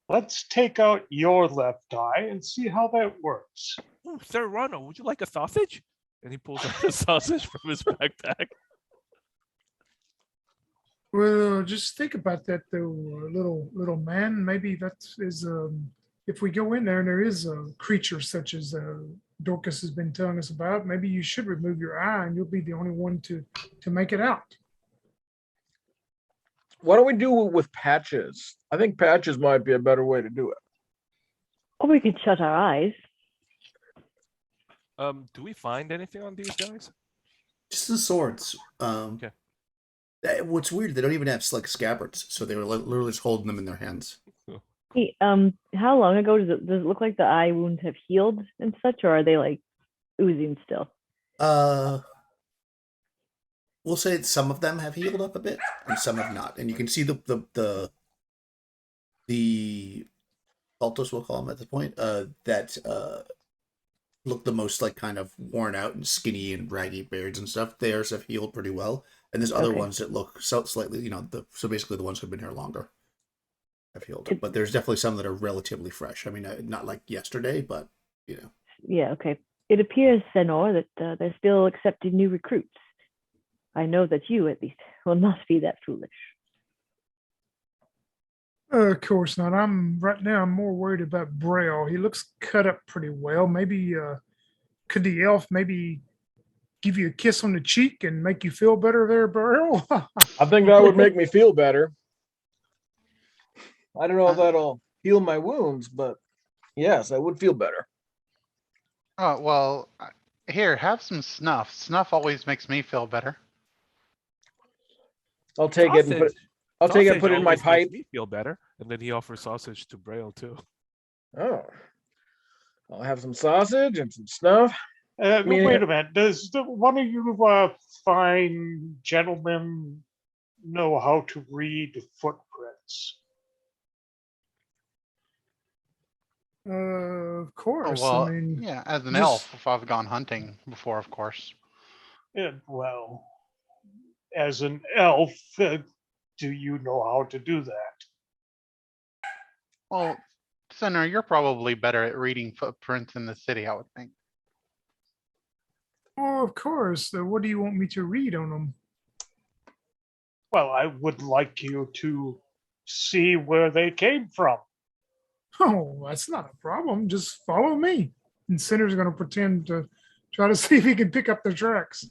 Let's take out your left eye and see how that works. Ooh, Sir Ronald, would you like a sausage? And he pulls out a sausage from his backpack. Well, just think about that though, little man. Maybe that is if we go in there and there is a creature such as Dorcas has been telling us about, maybe you should remove your eye and you'll be the only one to make it out. What do we do with patches? I think patches might be a better way to do it. Or we could shut our eyes. Do we find anything on these guys? Just the swords. Okay. What's weird, they don't even have like scabbards, so they were literally just holding them in their hands. Hey, how long ago does it look like the eye wounds have healed and such, or are they like oozing still? We'll say that some of them have healed up a bit, and some have not. And you can see the cultists, we'll call them at this point, that look the most like kind of worn out and skinny and raggy beards and stuff. Theirs have healed pretty well, and there's other Okay. ones that look slightly, so basically the ones who've been here longer have healed. But there's definitely some that are relatively fresh. I mean, not like yesterday, but Yeah, okay. It appears, Senor, that they're still accepting new recruits. I know that you, at least, will not be that foolish. Of course not. I'm more worried about Braille. He looks cut up pretty well. Maybe could the elf maybe give you a kiss on the cheek and make you feel better there, Braille? I think that would make me feel better. I don't know if Uh, that'll heal my wounds, but yes, I would feel better. Oh, well, here, have some snuff. Snuff always makes me feel better. I'll take it and put Sausage. I'll take it and Sausage put it in my always makes pipe. me feel better. And then he offers sausage to Braille too. Oh, I'll have some sausage and some snuff. mean, Wait a minute. Does one of you fine gentlemen know how to read footprints? Of Oh, course. well, I mean, yeah, as an just- elf, if I've gone hunting before, of course. Well, as an elf, do you know how to do that? Well, Sinner, you're probably better at reading footprints in the city, I would think. oh, of course. What do you want me to read on them? Well, I would like you to see where they came from. Oh, that's not a problem. Just follow me. And Sinner's going to pretend to try to see if he can pick up the tracks.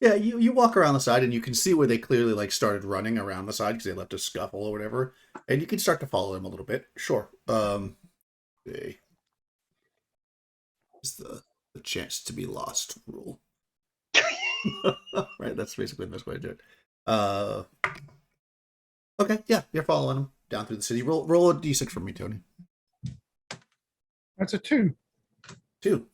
Yeah, you walk around the side and you can see where they clearly like started running around the side because they left a scuffle or whatever, and you can start to follow them a little bit. Sure. Okay. Is the chance to be lost rule? Right, that's basically the best way to do it. Okay, yeah, you're following them down through the city. Roll a d6 for me, Tony. That's a 2. 2.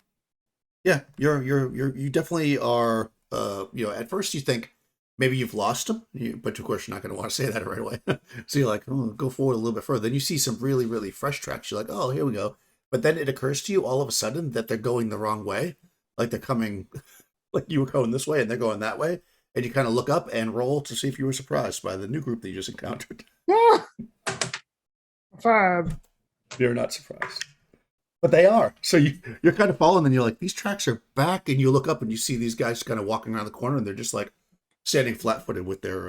Yeah, you definitely are. At first you think maybe you've lost them, but of course you're not going to want to say that right away. So you're like, go forward a little bit further. Then you see some really, really fresh tracks. You're like, oh, here we go. But then it occurs to you all of a sudden that they're going the wrong way, like they're coming, like you were going this way and they're going that way, and you kind of look up and roll to see if you were surprised by the new group that you just encountered. Ah! 5. You're not surprised. But they are. So you're kind of following, and you're like, these tracks are back, and you look up and you see these guys kind of walking around the corner, and they're just like standing flat-footed with their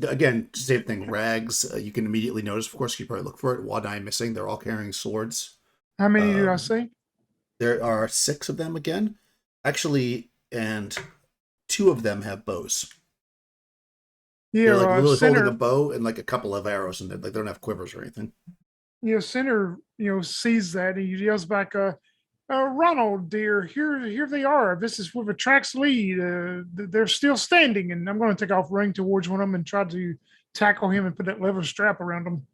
again, same thing, rags. You can immediately notice, of course, you probably look for it. Wadai missing. They're all carrying swords. How many do I see? There are 6 of them again, actually, and 2 of them have bows. Yeah, They're like literally holding a Sinner. bow and like a couple of arrows, and they don't have quivers or anything. Sinner, sees that and he yells back, Ronald, dear, here they are. This is where the tracks lead. They're still standing, and I'm going to take off running towards one of them and try to tackle him and put that leather strap around him.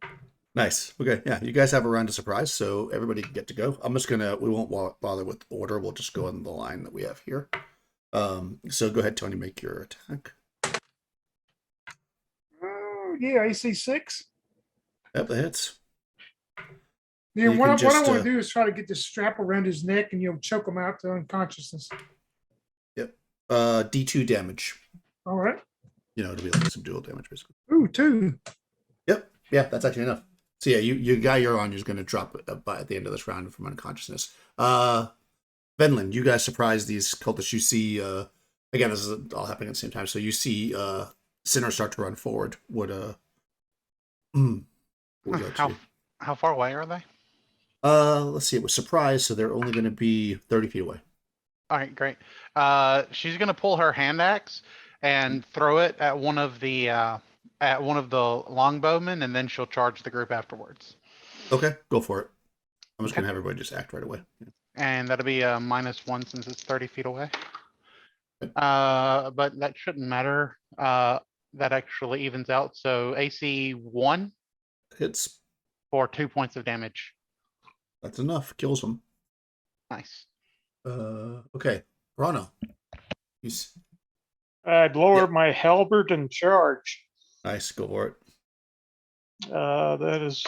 Nice. Okay. Yeah. You guys have a round of surprise, so everybody can get to go. We won't bother with order. We'll just go on the line that we have here. So go ahead, Tony, make your attack. Oh, yeah, AC 6. Yep, that hits. Yeah, You what can I just, want to do is try to get this strap around his neck and choke him out to unconsciousness. Yep. D2 damage. All right. It'll be like some dual damage, basically. Ooh, 2. Yep. Yeah, that's actually enough. So yeah, you guy you're on is going to drop at the end of this round from unconsciousness. Venlin, you guys surprise these cultists. You see, again, this is all happening at the same time. So you see Sinner start to run forward. What would you like to do? How far away are they? Let's see. It was surprise, so they're only going to be 30 feet away. All right, great. She's gonna pull her hand axe and throw it at one of the longbowmen, and then she'll charge the group afterwards. Okay, go for it. I'm just going to have everybody just act right away. And that'll be a -1 since it's 30 feet away. But that shouldn't matter. That actually evens out. So AC 1 Hits. for 2 points of damage. That's enough. Kills them. Nice. Okay. Rano. I'd lower Yep. my halberd and charge. Nice. Go for it. That is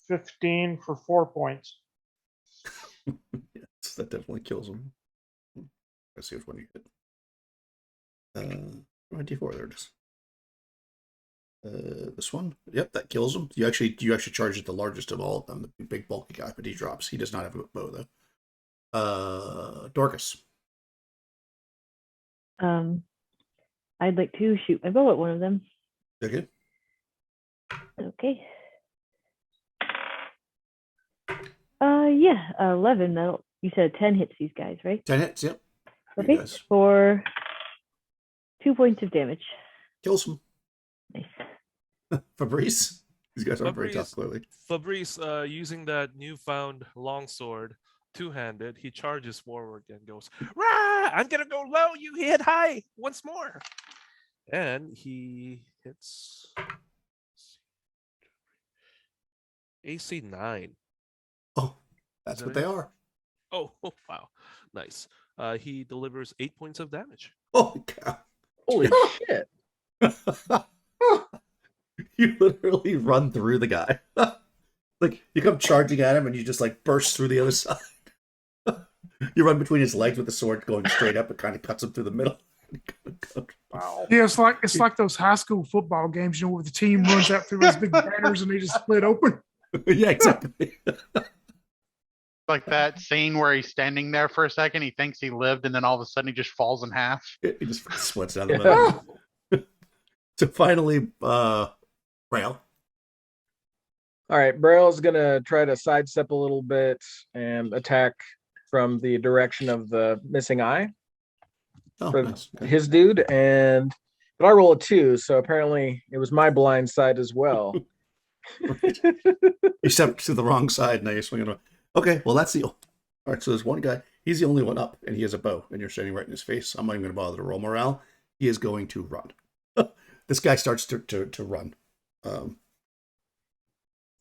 15 for 4 points. Yes, that definitely kills them. Let's see which one you hit. D4. There it is. This one. Yep, that kills him. You actually charge at the largest of all of them, the big bulky guy, but he drops. He does not have a bow though. Dorcas. I'd like to shoot my bow at one of them. Okay. Okay. Yeah, 11. That'll, you said 10 hits these guys, right? 10 hits, yep. You Okay, guys. for 2 points of damage. Kills him. Nice. Fabrice? These guys are very tough, clearly. Fabrice, using that newfound longsword, two-handed, he charges forward and goes, "Rah! I'm gonna go low. You hit high once more." And he hits AC 9. Oh, that's that what it? they are. Oh, wow. Nice. He delivers 8 points of damage. Holy cow. Holy shit. You literally run through the guy. Like, you come charging at him and you just, like, burst through the other side. You run between his legs with the sword going straight up. It kind of cuts him through the middle. Wow. Yeah, it's like those high school football games, where the team runs out through those big banners and they just split open. Yeah, exactly. Like that scene where he's standing there for a second, he thinks he lived, and then all of a sudden he just falls in half. He just splits down the middle. So finally, Braille. All right, Braille's gonna try to sidestep a little bit and attack from the direction of the missing eye Oh, for nice. Okay. his dude, but I roll a 2, so apparently it was my blind side as well. You stepped to the wrong side, now you're swinging around. Okay, well, that's the... All right, so there's one guy. He's the only one up, and he has a bow, and you're standing right in his face. I'm not even going to bother to roll morale. He is going to run. This guy starts to run. Yeah,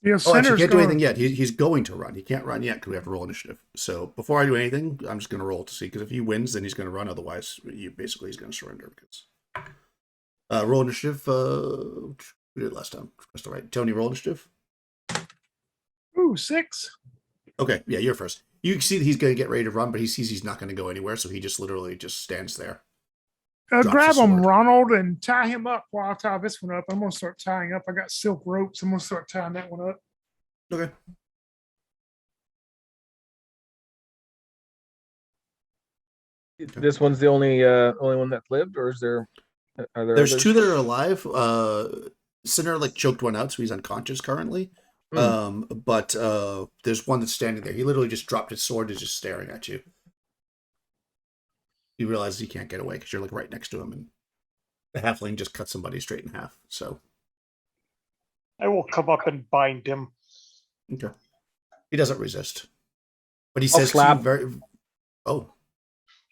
Oh, actually, Center's can't do going. anything yet. He's going to run. He can't run yet because we have to roll initiative. So before I do anything, I'm just going to roll to see, because if he wins, then he's going to run. Otherwise, he's going to surrender. Because roll initiative. We did it last time. That's all right. Tony, roll initiative. Ooh, 6. Okay, yeah, you're first. You can see that he's going to get ready to run, but he sees he's not going to go anywhere, so he just literally just stands there. Drops Grab the him, sword. Ronald, and tie him up while I tie this one up. I'm going to start tying up. I got silk ropes. I'm going to start tying that one up. Okay. This one's the only one that lived, or is there? Are there There's others? 2 that are alive. Sinner like choked one out, so he's unconscious currently. But there's one that's standing there. He literally just dropped his sword and is just staring at you. He realizes he can't get away because you're like right next to him, and the halfling just cut somebody straight in half. So I will come up and bind him. okay, he doesn't resist, but he I'll says slap. to you very. Oh,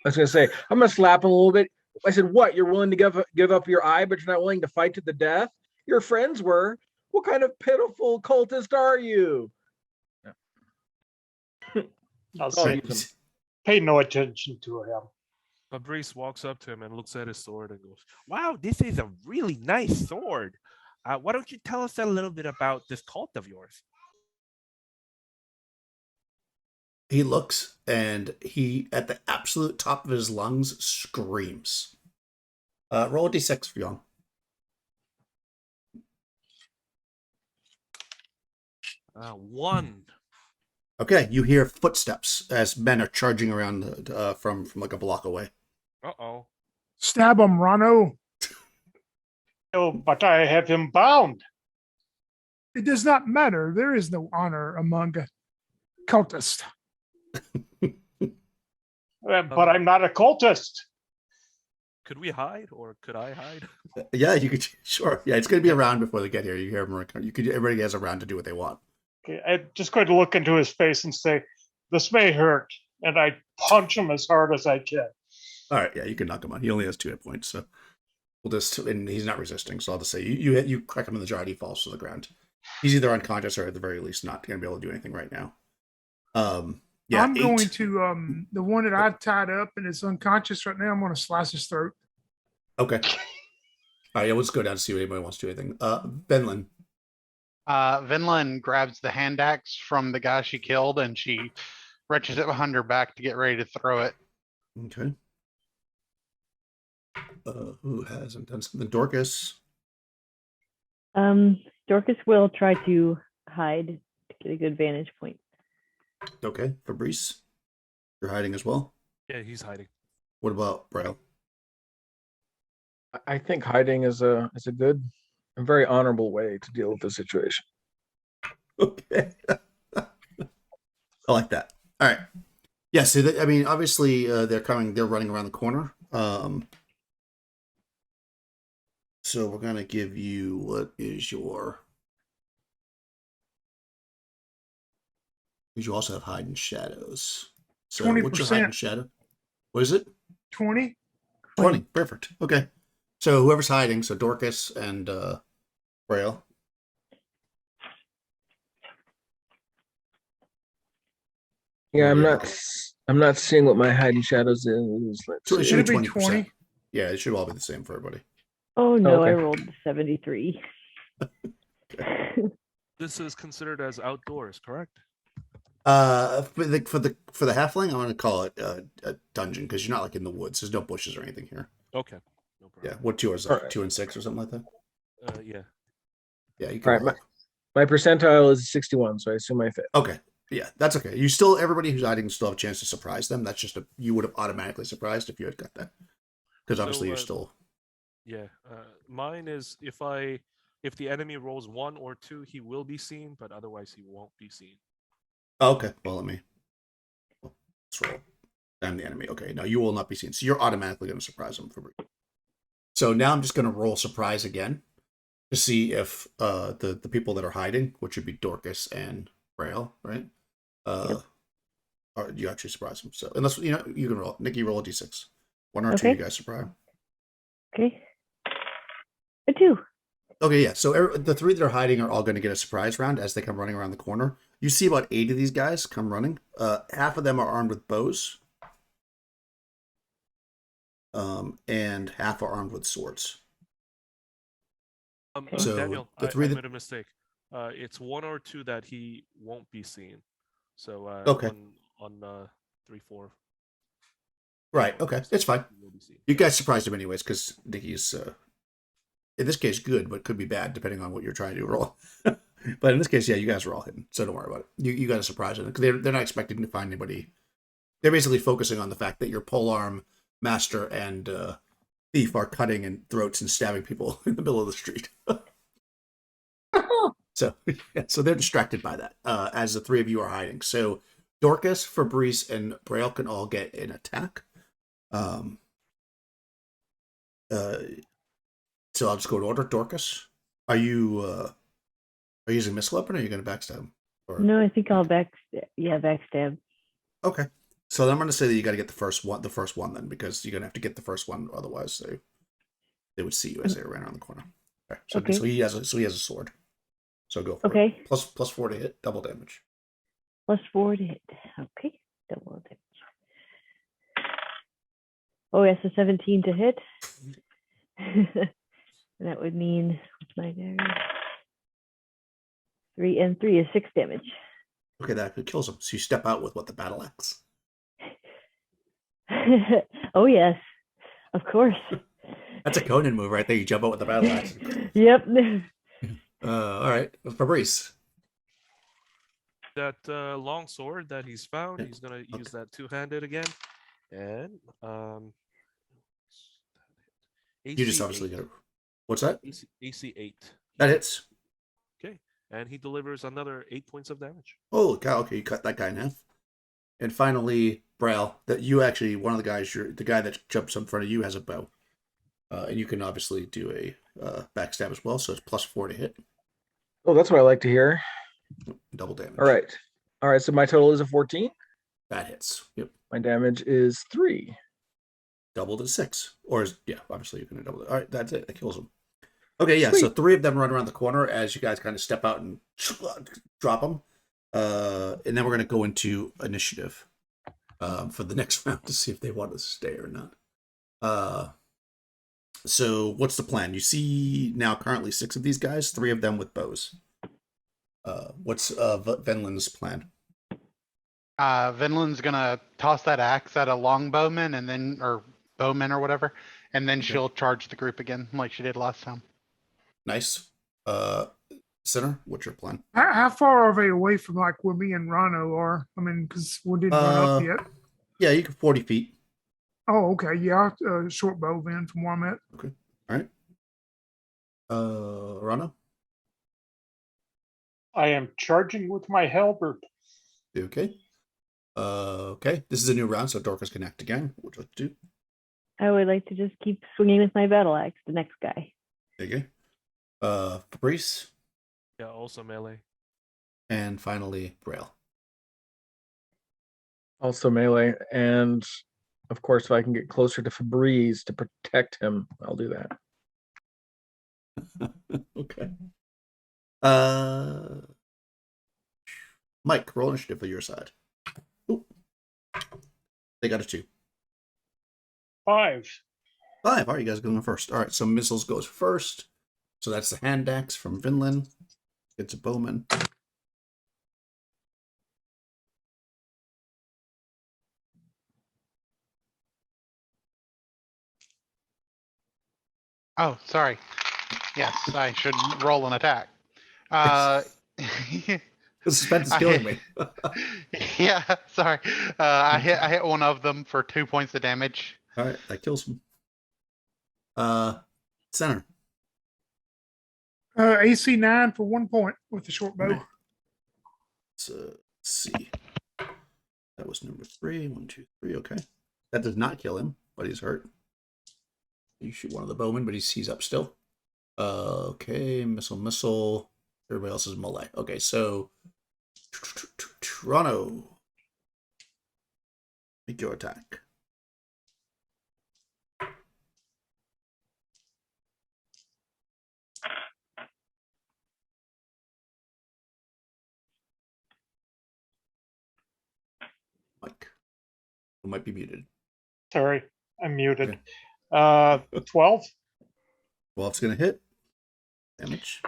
I was gonna say I'm gonna slap him a little bit. I said, "What? You're willing to give up your eye, but you're not willing to fight to the death? Your friends were. What kind of pitiful cultist are you?" I'll Oh, say, he's pay no attention to him. Fabrice walks up to him and looks at his sword and goes, "Wow, this is a really nice sword. Why don't you tell us a little bit about this cult of yours?" he looks, and he at the absolute top of his lungs screams. Roll a d6 for Young. 1. Okay, you hear footsteps as men are charging around from like a block away. Uh-oh. Stab him, Ronald. Oh, but I have him bound. It does not matter. There is no honor among cultists. But I'm not a cultist. Could we hide, or could I hide? Yeah, you could. Sure. Yeah, it's going to be around before they get here. You hear them. You could. Everybody has a round to do what they want. Okay, I'm just going to look into his face and say, "This may hurt," and I punch him as hard as I can. All right. Yeah, you can knock him out. He only has 2 hit points, so we'll just. And he's not resisting, so I'll just say you crack him in the jaw and he falls to the ground. He's either unconscious or at the very least not going to be able to do anything right now. Yeah, I'm 8. going to the one that I've tied up and is unconscious right now. I'm going to slice his throat. Okay. All right. Yeah, we'll just go down to see if anybody wants to do anything. Benlin. Vinland grabs the hand axe from the guy she killed, and she reaches it behind her back to get ready to throw it. Okay. Who hasn't done something? Dorcas. Dorcas will try to hide to get a good vantage point. Okay. Fabrice. You're hiding as well. Yeah, he's hiding. What about Braille? I think hiding is a good, a very honorable way to deal with the situation. Okay. I like that. All right. Yeah, so I mean, obviously, they're running around the corner. So we're gonna give you what is your. Because you also have hide and shadows. So what's your hide and 20%. shadow? What is it? 20. 20. Perfect. Okay. So whoever's hiding, so Dorcas and Braille. Yeah, I'm Yeah. not seeing what my hide and shadows is. Let's So it see. should be It'll be 20%. 20. Yeah, it should all be the same for everybody. Oh no, I okay. rolled 73. This is considered as outdoors, correct? For the halfling, I'm gonna call it a dungeon because you're not like in the woods. There's no bushes or anything here. Okay, no problem. Yeah. What's yours? All Like right. 2 and 6 or something like that? Yeah. Yeah, you All can right, roll. my percentile is 61, so I assume I fit. Okay. Yeah, that's okay. Everybody who's hiding still have a chance to surprise them. That's just you would have automatically surprised if you had got that. Because obviously you're still. Yeah. Mine is if the enemy rolls 1 or 2, he will be seen, but otherwise he won't be seen. Oh, okay. Well, let's roll. I'm the enemy. Okay. No, you will not be seen. So you're automatically going to surprise them. So now I'm just going to roll surprise again to see if the people that are hiding, which would be Dorcas and Braille, right? Or you actually surprise them. So unless you can roll. Nikki, roll a d6. 1 or 2, you guys surprise. Okay. A 2. Okay, yeah. So the 3 that are hiding are all going to get a surprise round as they come running around the corner. You see about 8 of these guys come running. Half of them are armed with bows. And half are armed with swords. So Daniel, the I 3 made a mistake. It's 1 or 2 that he won't be seen. So okay. on 3, 4. Right. Okay, it's fine. You guys surprised him anyways because Nikki's in this case good, but could be bad depending on what you're trying to roll. But in this case, yeah, you guys are all hidden, so don't worry about it. You got to surprise them because they're not expecting to find anybody. They're basically focusing on the fact that your polearm master and thief are cutting and throats and stabbing people in the middle of the street. So they're distracted by that as the 3 of you are hiding. So Dorcas, Fabrice, and Braille can all get an attack. So I'll just go in order. Dorcas, are you using missile weapon or are you going to backstab? Or... No, I think I'll backstab. Okay. So then I'm going to say that you got to get the first one then, because you're going to have to get the first one, otherwise they would see you as they ran around the corner. Okay. So he has a sword. So go for it. Plus 4 to hit, double damage. Plus 4 to hit. Okay, double damage. Oh, yes, a 17 to hit. And that would mean what's my damage? 3 and 3 is 6 damage. Okay, that kills him. So you step out with the battle axe. Oh yes, of course. That's a Conan move right there. You jump out with the battle axe. Yep. All right, Fabrice. That long sword that he's found, he's gonna use that 2-handed again, and You just obviously get it. What's that? AC 8. That hits. Okay, and he delivers another 8 points of damage. Holy cow! Okay, you cut that guy in half. And finally, Braille, that you actually one of the guys, the guy that jumps in front of you has a bow, and you can obviously do a backstab as well. So it's plus 4 to hit. Oh, that's what I like to hear. Double damage. All right. So my total is a 14. That hits. Yep. My damage is 3. Doubled to 6, or obviously you can double it. All right, that's it. That kills him. Okay, yeah. Sweet. So 3 of them run around the corner as you guys kind of step out and drop them. And then we're going to go into initiative for the next round to see if they want to stay or not. So what's the plan? You see now currently 6 of these guys, 3 of them with bows. What's Venlin's plan? Vinland's gonna toss that axe at a longbowman or bowman or whatever, and then she'll charge the group again like she did last time. Nice. Sinner, what's your plan? How far are they away from like where me and Rhino are? I mean, because we didn't run up yet. Yeah, you can 40 feet. Oh, okay. Yeah, short bow then from where I'm at. Okay. All right. Rana? I am charging with my halberd. Okay. Okay. This is a new round, so Dorcas can act again. What would you like to do? I would like to just keep swinging with my battle axe. The next guy. There you go. Fabrice, Yeah, also melee. and finally Braille. Also melee, and of course, if I can get closer to Febreze to protect him, I'll do that. Okay. Mike, roll initiative for your side. Ooh. They got a 2. 5. 5. All right, you guys are going first. All right, so missiles goes first. So that's the hand axe from Vinland. It's a bowman. Oh, sorry. Yes, I should roll an attack. Uh, The suspense is I killing hit- me. yeah, sorry. I hit one of them for 2 points of damage. All right, that kills him. Center. AC 9 for 1 point with the short bow. Right. Let's see. That was number 3. 1, 2, 3. Okay. That does not kill him, but he's hurt. You shoot one of the bowmen, but he's up still. Okay, missile. Everybody else is melee. Okay, so Toronto. Make your attack. Mike. Who might be muted. Sorry, I'm muted. Okay. 12. 12's gonna hit. Damage.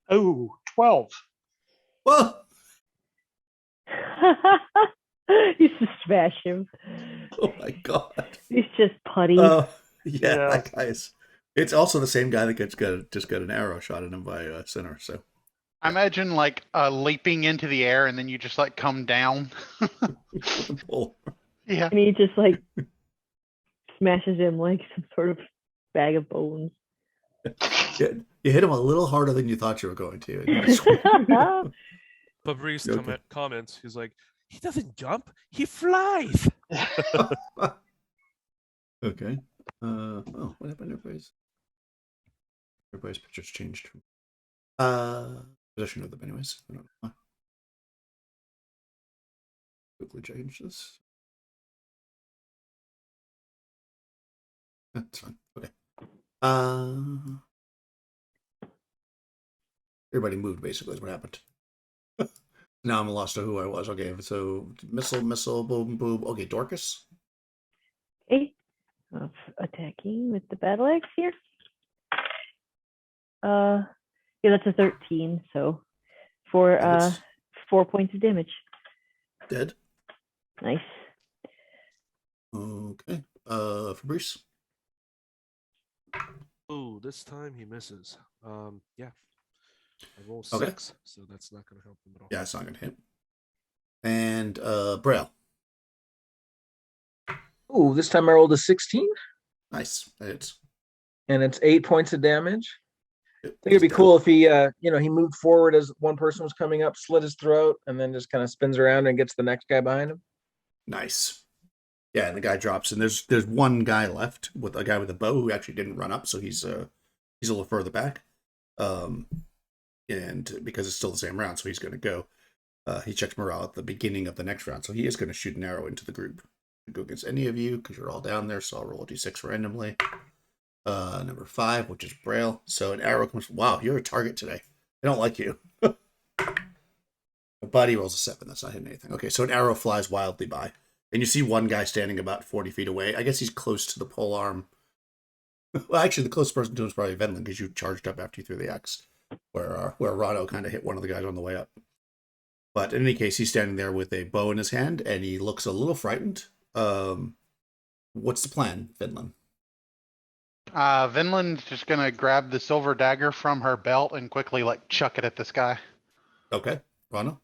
Oh, 12. Whoa! You just smash him. Oh my god. He's just putty. Yeah, Yeah. that guy's. It's also the same guy that just got an arrow shot at him by Sinner. So I imagine like leaping into the air and then you just like come down. pull. Yeah. And he just like smashes him like some sort of bag of bones. You hit him a little harder than you thought you were going to. And you just- Fabrice Okay. comments. He's like, he doesn't jump, he flies. Okay. Oh, what happened? Everybody's pictures changed. Position of them, anyways. I don't know why. Quickly change this. That's fine. Okay. Everybody moved, basically, is what happened. Now I'm lost to who I was. Okay, so missile, boom, boom. Okay, Dorcas. Okay. Attacking with the battle axe here. Yeah, that's a 13. So for That's 4 points of damage. dead. Nice. Okay. Fabrice. Oh, this time he misses. Yeah. I roll Okay. 6, so that's not gonna help him at all. Yeah, it's not gonna hit. And Braille. Ooh, this time I rolled a 16, Nice. It's and it's 8 points of damage. I think it'd be cool if he, he moved forward as one person was coming up, slit his throat, and then just kind of spins around and gets the next guy behind him. Nice. Yeah, and the guy drops, and there's one guy left with a guy with a bow who actually didn't run up, so he's a little further back. And because it's still the same round, so he's going to go. He checks morale at the beginning of the next round, so he is going to shoot an arrow into the group. Go against any of you because you're all down there. So I'll roll a d6 randomly. Number 5, which is Braille. So an arrow comes. Wow, you're a target today. I don't like you. Buddy rolls a 7. That's not hitting anything. Okay, so an arrow flies wildly by, and you see one guy standing about 40 feet away. I guess he's close to the pole arm. Well, actually, the closest person to him is probably Venlin because you charged up after you threw the axe, where Rado kind of hit one of the guys on the way up. But in any case, he's standing there with a bow in his hand, and he looks a little frightened. What's the plan, Vinland? Vinland's just gonna grab the silver dagger from her belt and quickly like chuck it at this guy. Okay, Rana?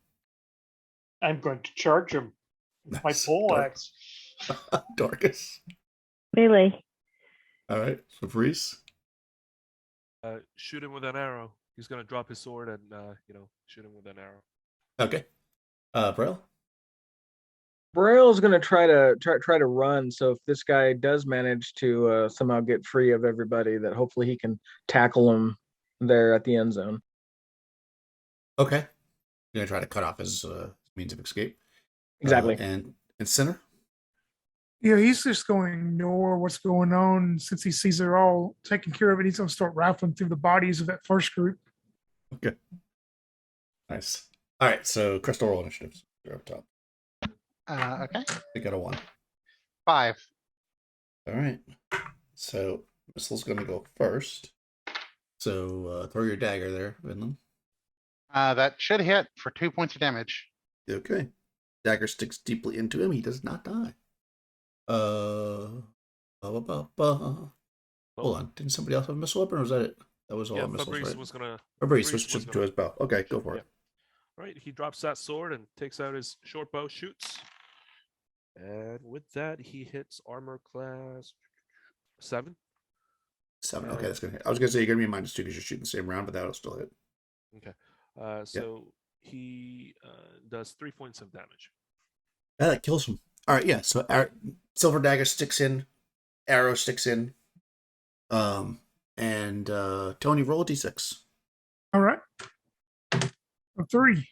I'm going to charge him with my Nice. pole Dark. axe. Dorcas. Melee. All right, Fabrice. shoot him with an arrow. He's gonna drop his sword and shoot him with an arrow. Okay. Braille? Braille's gonna try to run. So if this guy does manage to somehow get free of everybody, that hopefully he can tackle him there at the end zone. Okay. You're gonna try to cut off his means of escape. Exactly. And Sinner? Yeah, he's just going to ignore what's going on. Since he sees they're all taking care of it, he's going to start rifling through the bodies of that first group. Okay. Nice. All right, so Crystal roll initiatives. You're up top. Okay. You got a 1. 5. All right. So Missile's going to go first. So throw your dagger there, Vinland. That should hit for 2 points of damage. Okay. Dagger sticks deeply into him. He does not die. Hold on. Didn't somebody else have a missile weapon, or was that it? That was all missiles, Fabrice right? was gonna. Fabrice switched to his bow. Okay, go for it. All right, he drops that sword and takes out his short bow, shoots, and with that he hits armor class 7. 7. Okay, that's gonna hit. I was gonna say you're gonna be -2 because you're shooting the same round, but that'll still hit. Okay, so he does 3 points of damage. Yeah, that kills him. All right, yeah. So silver dagger sticks in, arrow sticks in, and Tony, roll a d6. All right. A 3.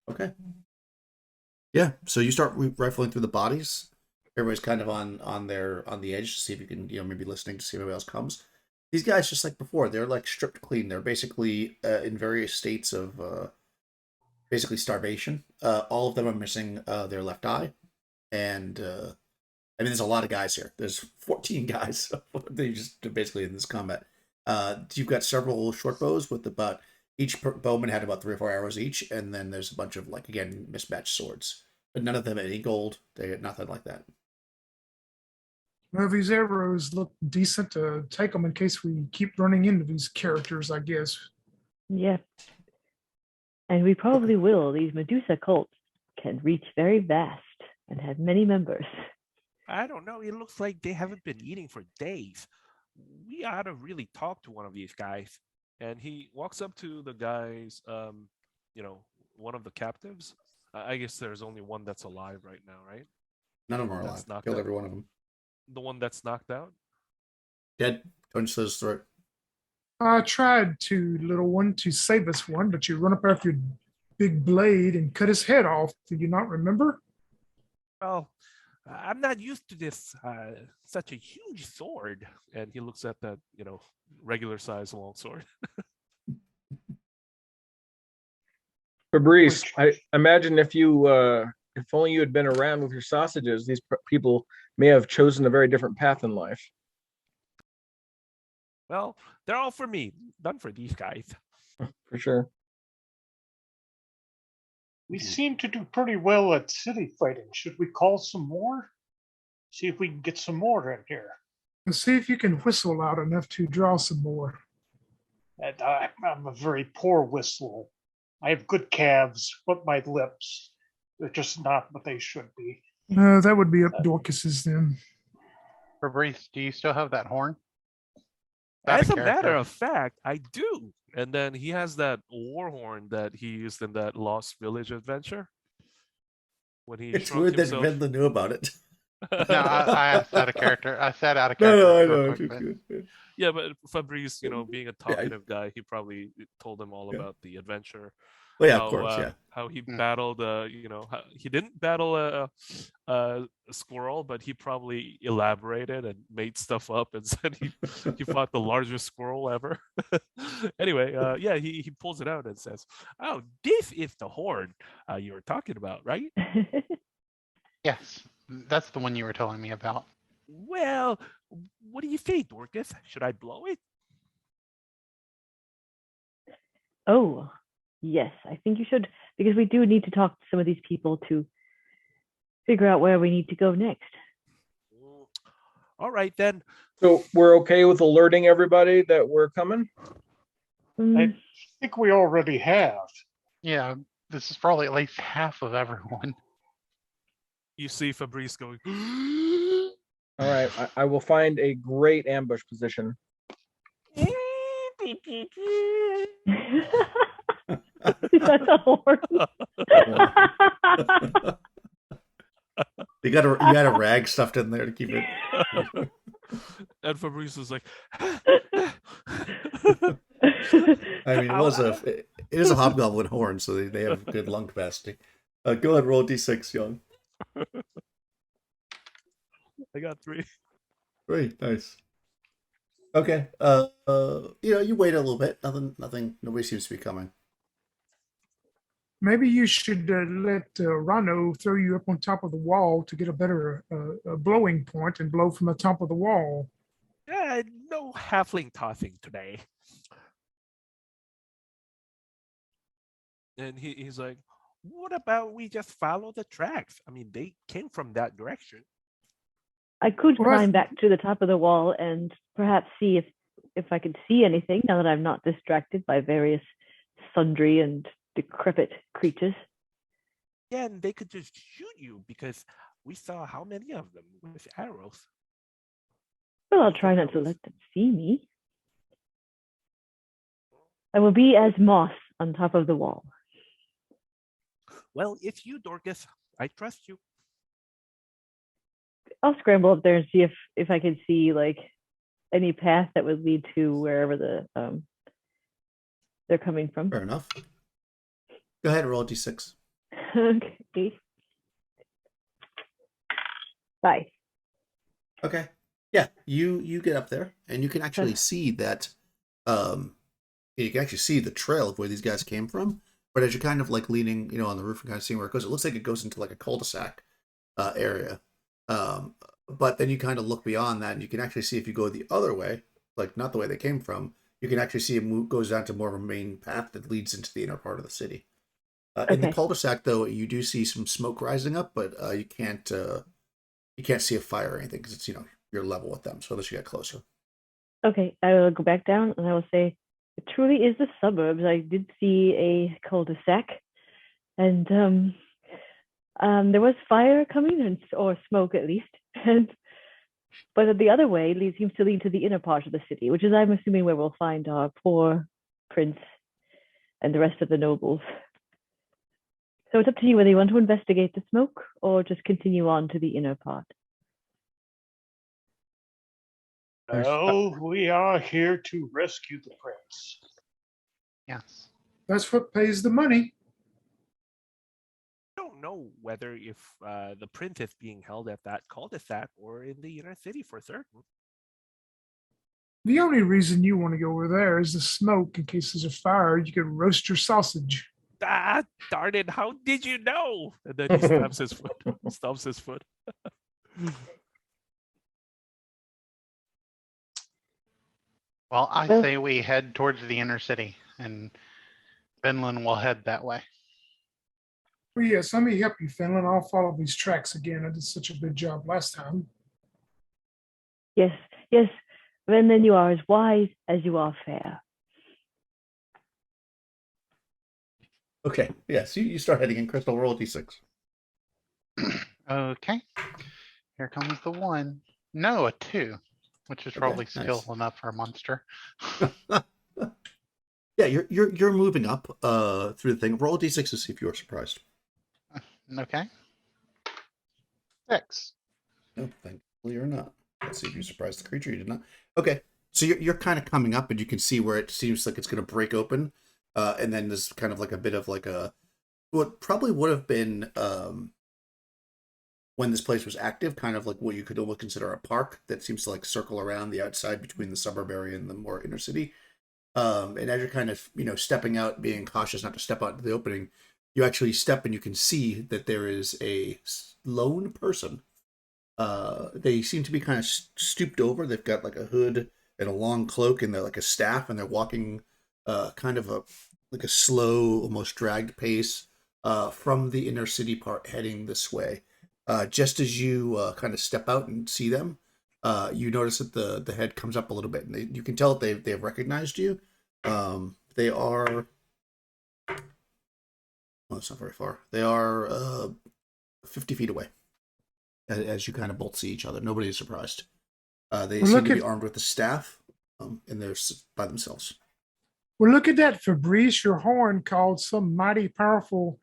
Okay. Yeah. So you start rifling through the bodies. Everybody's kind of on the edge to see if you can maybe listening to see if anybody else comes. These guys, just like before, they're like stripped clean. They're basically in various states of basically starvation. All of them are missing their left eye. And I mean, there's a lot of guys here. There's 14 guys. They just basically in this combat. You've got several short bows with about each bowman had about 3 or 4 arrows each, and then there's a bunch of mismatched swords. But none of them had any gold. They had nothing like that. Well, these arrows look decent to take them in case we keep running into these characters, I guess. Yeah. And we probably will. These Medusa cults can reach very vast and have many members. I don't know. It looks like they haven't been eating for days. We ought to really talk to one of these guys. And he walks up to the guys, one of the captives. I guess there's only one that's alive right now, right? None of them are alive. Killed every one of them. The one that's knocked out? Dead. Don't slit his throat. I tried to, little one, to save this one, but you run up after your big blade and cut his head off. Do you not remember? Well, I'm not used to this, such a huge sword. And he looks at that, regular size long sword. Fabrice, I imagine if only you had been around with your sausages, these people may have chosen a very different path in life. Well, they're all for me, none for these guys. For sure. We seem to do pretty well at city fighting. Should we call some more? See if we can get some more in here. And see if you can whistle loud enough to draw some more. And I'm a very poor whistler. I have good calves, but my lips, they're just not what they should be. That would be up Dorcas's then. Fabrice, do you still have that horn? As a matter of fact, I do. And then he has that war horn that he used in that Lost Village adventure. When he It's shrunk weird himself. that Vinland knew about it. No, I asked out of character. I said out of character. No, I real know. quick, but- Yeah, but Fabrice, being a talkative guy, he probably told him all about the adventure. Well, yeah, of course, yeah. How he battled, he didn't battle a squirrel, but he probably elaborated and made stuff up and said he fought the largest squirrel ever. Anyway, he pulls it out and says, "Oh, this is the horn you were talking about, right?" Yes, that's the one you were telling me about. Well, what do you say, Dorcas? Should I blow it? Oh, yes, I think you should, because we do need to talk to some of these people to figure out where we need to go next. All right, then. So we're okay with alerting everybody that we're coming? I think we already have. Yeah, this is probably at least half of everyone. You see Fabrice going, All right, I will find a great ambush position. That's a horn. You got a rag stuffed in there to keep it. And Fabrice was like, I mean, it is a hobgoblin horn, so they have good lung capacity. Go ahead, roll d6, Young. I got 3. Great, nice. Okay. You wait a little bit. Nothing. Nobody seems to be coming. Maybe you should let Rano throw you up on top of the wall to get a better blowing point and blow from the top of the wall. No halfling tossing today. And he's like, what about we just follow the tracks? I mean, they came from that direction. I could Well, climb back to the top of the wall and perhaps see if I could see anything now that I'm not distracted by various sundry and decrepit creatures. Yeah, and they could just shoot you because we saw how many of them with arrows. Well, I'll try not to let them see me. I will be as moss on top of the wall. Well, it's you, Dorcas. I trust you. I'll scramble up there and see if I can see like any path that would lead to wherever they're coming from. Fair enough. Go ahead, roll a d6. Okay. 5. Okay. Yeah, you get up there, and you can actually see that. You can actually see the trail of where these guys came from. But as you're kind of like leaning, on the roof and kind of seeing where it goes, it looks like it goes into like a cul-de-sac area. But then you kind of look beyond that, and you can actually see if you go the other way, like not the way they came from, you can actually see it goes down to more of a main path that leads into the inner part of the city. In the Okay. cul-de-sac, though, you do see some smoke rising up, but you can't see a fire or anything because it's you're level with them. So unless you get closer. Okay, I will go back down and I will say, it truly is the suburbs. I did see a cul-de-sac, and there was fire coming, or smoke at least. But the other way seems to lead to the inner part of the city, which is, I'm assuming, where we'll find our poor prince and the rest of the nobles. So it's up to you whether you want to investigate the smoke or just continue on to the inner part. Well, we are here to rescue the prince. Yes. That's what pays the money. I don't know whether if the prince is being held at that cul-de-sac or in the inner city for certain. The only reason you want to go over there is the smoke. In case there's a fire, you can roast your sausage. Ah, darn it! How did you know? And then he stamps his foot. Stomps his foot. Well, I Well- say we head towards the inner city, and Finland will head that way. Well, yes, let me help you, Finland. I'll follow these tracks again. I did such a good job last time. Yes, and then you are as wise as you are fair. Okay. Yeah. So you start heading in. Crystal, roll a d6. Okay. Here comes the 1. No, a 2, which is Okay, probably nice. skill enough for a monster. Yeah, you're moving up through the thing. Roll a d6 to see if you are surprised. Okay. 6. No, thankfully you're not. Let's see if you surprised the creature. You did not. Okay, so you're kind of coming up, and you can see where it seems like it's going to break open, and then there's kind of like a bit of like what probably would have been when this place was active, kind of like what you could almost consider a park that seems to like circle around the outside between the suburb area and the more inner city. And as you're kind of stepping out, being cautious not to step out into the opening, you actually step and you can see that there is a lone person. They seem to be kind of stooped over. They've got like a hood and a long cloak, and they're like a staff, and they're walking kind of like a slow, almost dragged pace from the inner city part heading this way. Just as you kind of step out and see them, you notice that the head comes up a little bit, and you can tell that they've recognized you. They are, well, it's not very far. They are 50 feet away. As you kind of both see each other, nobody is surprised. They Well, seem look to be at- armed with a staff, and they're by themselves. Well, look at that, Fabrice. Your horn called some mighty powerful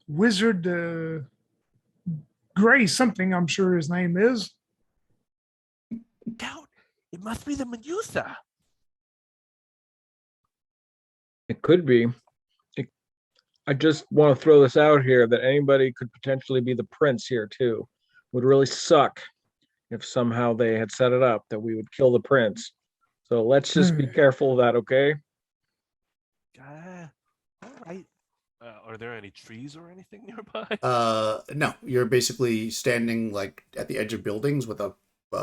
wizard, Gray something, I'm sure his name is. Count, it must be the Medusa. It could be. I just want to throw this out here that anybody could potentially be the prince here too. Would really suck if somehow they had set it up that we would kill the prince. So let's just be careful of that, okay? All right. Are there any trees or anything nearby? No, you're basically standing like at the edge of buildings with a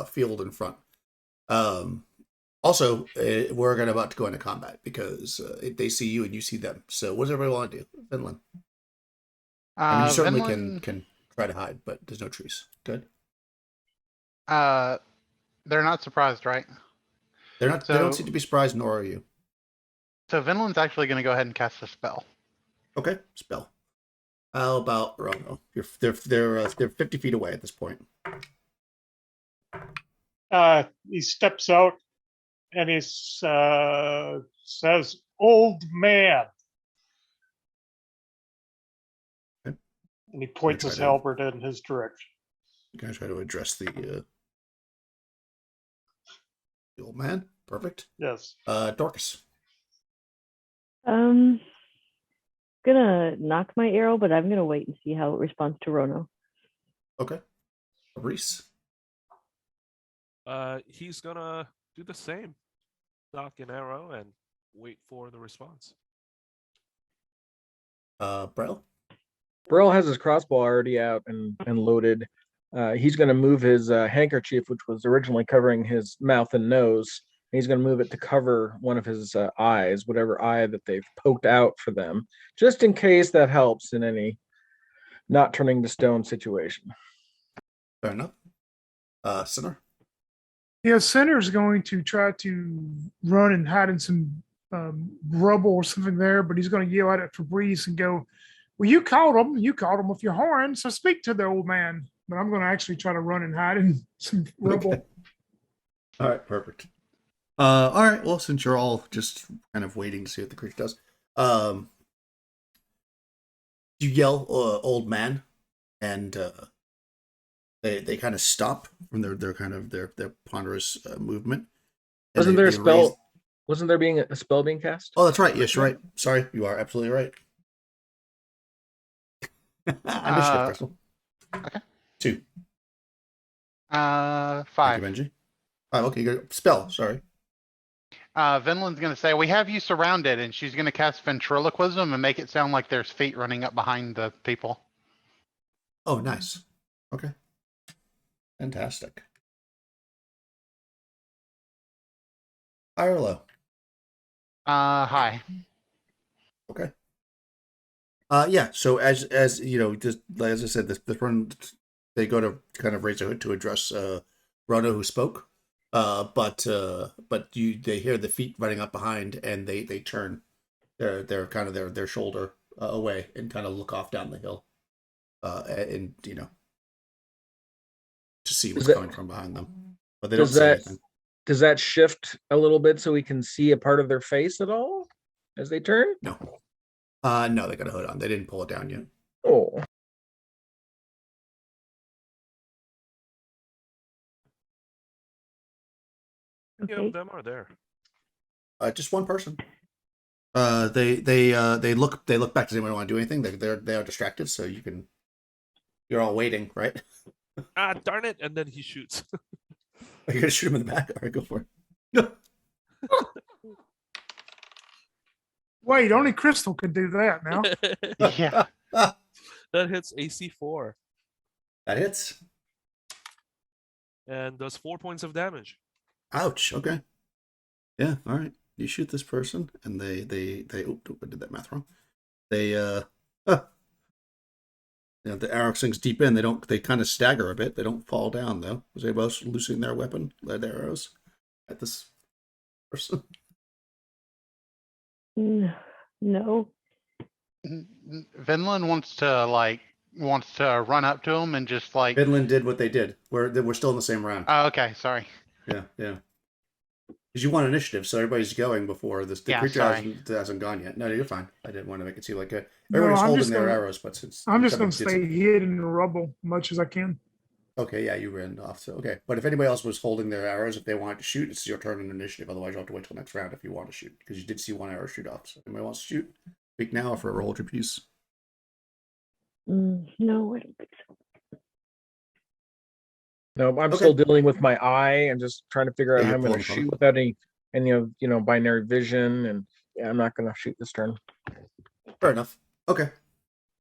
field in front. Also, we're about to go into combat because they see you and you see them. So, what does everybody want to do, Finland? I mean, you certainly Vinland, can try to hide, but there's no trees. Good. they're not surprised, right? They're not. They don't So- seem to be surprised, nor are you. So Vinland's actually going to go ahead and cast a spell. Okay, spell. How about Rono? They're 50 feet away at this point. He steps out and he says, "Old man." Okay. And he points his halberd in his direction. I'm gonna try to address the old man. Perfect. Yes. Dorcas. Gonna knock my arrow, but I'm gonna wait and see how it responds to Rono. Okay. Reese. He's gonna do the same. Knock an arrow and wait for the response. Brell. Burl has his crossbow already out and loaded. He's going to move his handkerchief, which was originally covering his mouth and nose. And he's going to move it to cover one of his eyes, whatever eye that they've poked out for them, just in case that helps in any not turning to stone situation. Fair enough. Sinner. Yeah, Center's going to try to run and hide in some rubble or something there, but he's going to yell out at Fabrice and go, "Well, you called him. You called him with your horn, so speak to the old man." But I'm going to actually try to run and hide in some rubble. Okay. All right, perfect. All right, well, since you're all just kind of waiting to see what the creature does, you yell, "Old man," and they kind of stop from their ponderous movement. And Wasn't they- there a they spell? raise- Wasn't there being a spell being cast? Oh, that's right. Yes, you're right. Sorry, you are absolutely right. Initiative, Crystal. Okay. 2. 5. Thank you, Benji. 5. Okay, good. Spell. Sorry. Vinland's going to say, "We have you surrounded," and she's going to cast ventriloquism and make it sound like there's feet running up behind the people. Oh, nice. Okay. Fantastic. High or low? Hi. Okay. Yeah. So as you know, just as I said, this run they go to kind of raise a hood to address Rono who spoke. But they hear the feet running up behind and they turn their kind of their shoulder away and kind of look off down the hill. And to see what's coming from behind them. But they don't say anything. Does that shift a little bit so we can see a part of their face at all as they turn? No. No, they got a hood on. They didn't pull it down yet. Oh. How many of them are there? Just one person. They look back. Does anyone want to do anything? They are distracted, so you're all waiting, right? Ah, darn it! And then he shoots. You're gonna shoot him in the back. All right, go for it. Wait, only Crystal could do that now. Yeah. That hits AC 4 That hits. and does 4 points of damage. Ouch. Okay. Yeah. All right. You shoot this person, and they. Oh, I did that math wrong. They the arrow sinks deep in. They kind of stagger a bit. They don't fall down though. Was anybody else loosening their weapon, their arrows, at this person? No. Vinland wants to run up to him and just Finland did what they did. We're still in the same round. Oh, okay, sorry. Yeah. Because you want initiative, so everybody's going before this. The Yeah, creature sorry. hasn't gone yet. No, you're fine. I didn't want to make it seem like No, everybody's I'm holding just their gonna arrows, but since I'm just somebody gonna did stay something. hid in the rubble much as I can. Okay, yeah, you ran off. So okay, but if anybody else was holding their arrows, if they wanted to shoot, it's your turn in initiative. Otherwise, you'll have to wait till next round if you want to shoot, because you did see one arrow shoot off. So if anybody wants to shoot, speak now for a roll your piece. No, I don't think so. No, I'm Okay. still dealing with my eye and just trying to figure out Yeah, how you're I'm going to pulling shoot without any of binary vision. And yeah, I'm not going to shoot this turn. Fair enough. Okay.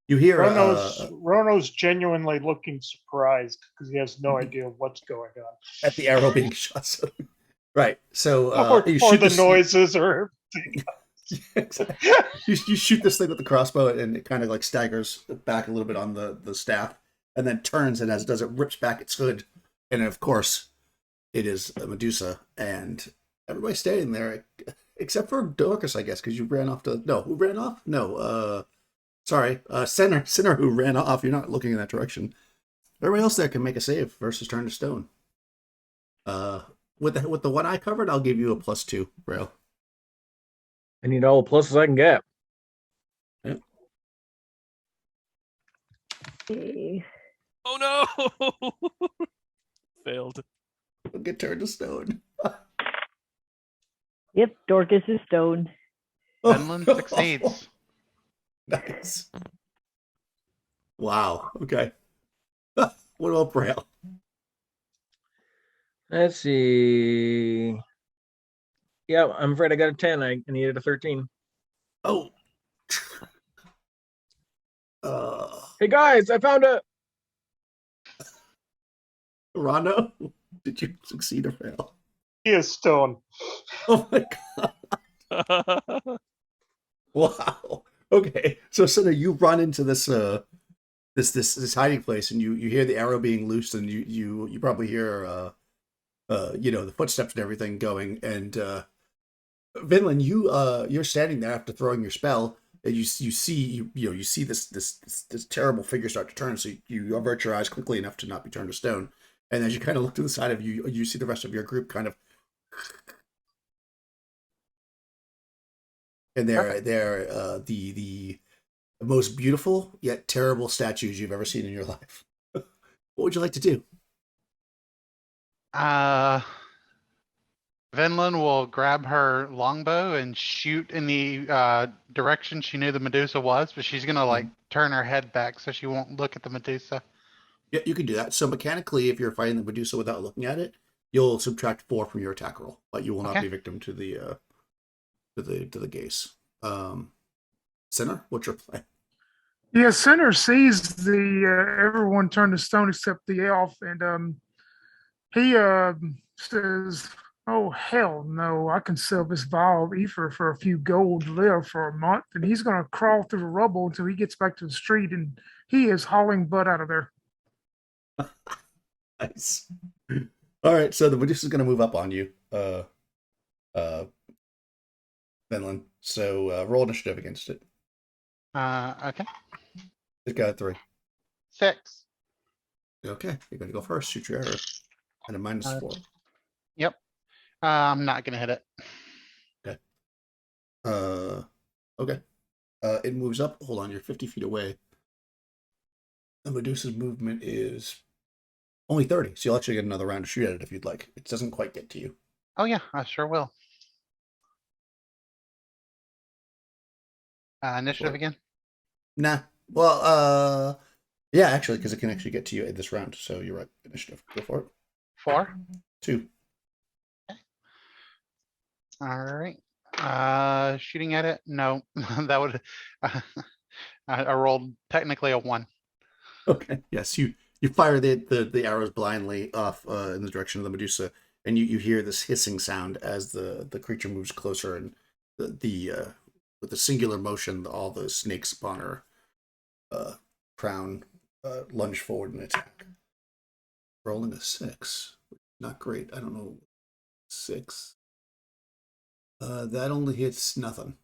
You hear Rono's genuinely looking surprised because he has no idea what's going on. at the arrow being shot. So, right. So Or you or shoot the this, noises or Exactly. you shoot this thing with the crossbow, and it kind of like staggers back a little bit on the staff, and then turns, and as it does, it rips back its hood, and of course, it is a Medusa, and everybody's standing there except for Dorcas, I guess, because you ran off to who ran off? No, sorry, Sinner who ran off. You're not looking in that direction. Everybody else there can make a save versus turn to stone. With the one eye covered, I'll give you a +2, Braille. I need all the pluses I can get. Okay. Oh no! Failed. We'll get turned to stone. Yep, Dorcas is stone. Finland succeeds. Nice. Wow. Okay. What about Braille? Let's see. Yeah, I'm afraid I got a 10. I needed a 13. Oh. Hey guys, I found a. Rondo, did you succeed or fail? he is stone. Oh my god. Wow. Okay. So Sinner, you run into this this hiding place, and you hear the arrow being loosed, and you probably hear the footsteps and everything going, and Vinland, you're standing there after throwing your spell, and you see this terrible figure start to turn, so you avert your eyes quickly enough to not be turned to stone, and as you kind of look to the side of you see the rest of your group kind of, and they're the most beautiful yet terrible statues you've ever seen in your life. What would you like to do? Vinland will grab her longbow and shoot in the direction she knew the Medusa was, but she's gonna like turn her head back so she won't look at the Medusa. Yeah, you can do that. So mechanically, if you're fighting the Medusa without looking at it, you'll subtract 4 from your attack roll, but you will not Okay. be victim to the gaze. Sinner, what's your plan? Yeah, Sinner sees the everyone turn to stone except the elf, and he says, "Oh hell no! I can sell this vial of ether for a few gold to live for a month." And he's gonna crawl through the rubble until he gets back to the street, and he is hauling butt out of there. Nice. All right, so the Medusa's going to move up on you, Vinland. So roll initiative against it. Okay. It's got a 3. 6. Okay, you're going to go first. Shoot your arrow. And a -4. Yep. I'm not gonna hit it. Okay. It moves up. Hold on, you're 50 feet away. The Medusa's movement is only 30, so you'll actually get another round to shoot at it if you'd like. It doesn't quite get to you. Oh yeah, I sure will. Initiative Sure. again. Nah. Well, yeah, actually, because it can actually get to you in this round. So you're right. Initiative. Go for it. 4. 2. All right. Shooting at it. No, that would. I rolled technically a 1. Okay. Yes, you fire the arrows blindly off in the direction of the Medusa, and you hear this hissing sound as the creature moves closer, and the with a singular motion, all the snakes upon her crown lunge forward and attack. Rolling a 6. Not great. I don't know. 6. That only hits nothing.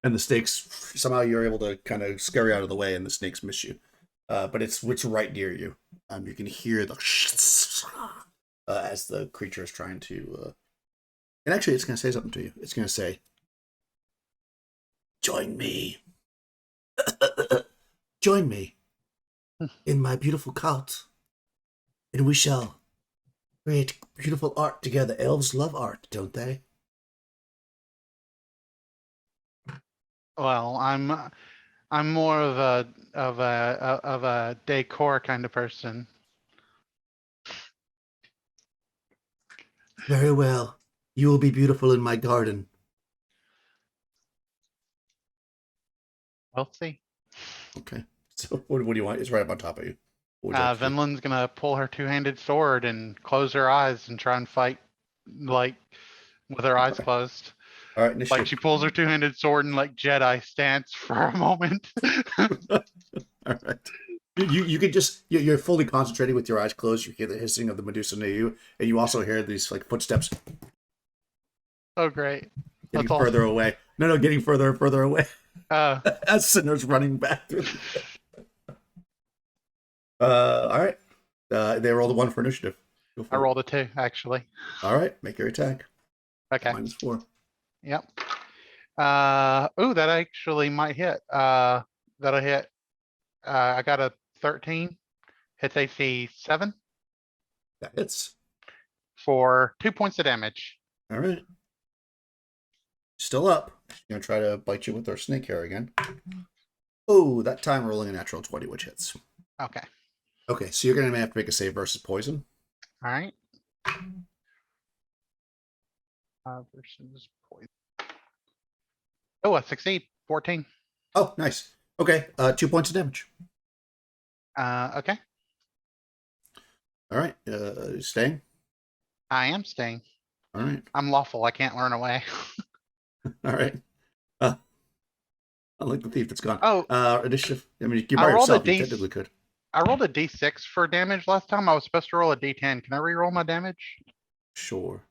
And the snakes, somehow you're able to kind of scurry out of the way and the snakes miss you. But it's right near you. You can hear the as the creature is trying to And actually, it's going to say something to you. It's going to say, "Join me. Join me in my beautiful cult, and we shall create beautiful art together. Elves love art, don't they?" Well, I'm more of a decor kind of person. Very well. You will be beautiful in my garden. We'll see. Okay. So what do you want? It's right up on top of you. What would you like to do? Vinland's gonna pull her two-handed sword and close her eyes and try and fight like with her eyes Okay. closed. All right, Like initiative. she pulls her two-handed sword and like Jedi stance for a moment. All right. You can just you're fully concentrating with your eyes closed. You hear the hissing of the Medusa near you, and you also hear these like footsteps Oh, great. getting That's further awesome. away. No, getting further and further away Uh, as Cinder's running back through. All right. They rolled a 1 for initiative. Go for I it. rolled a 2, actually. All right, make your attack. Okay. -4. Yep. Ooh, that actually might hit. That'll hit. I got a 13. Hits AC 7 That hits. for 2 points of damage. All right. Still up. She's gonna try to bite you with her snake hair again. Oh, that time rolling a natural 20, which hits. Okay. Okay, so you're gonna have to make a save versus poison. All right. Versus poison. Oh, I succeed. 14. Oh, nice. Okay, 2 points of damage. Okay. All right, staying. I am staying. All right, I'm lawful. I can't learn away. all right. Unlike the thief that's gone. Oh, Initiative. I mean, you I by rolled a yourself. You D- technically could. I rolled a D6 for damage last time. I was supposed to roll a D10. Can I re-roll my damage? Sure.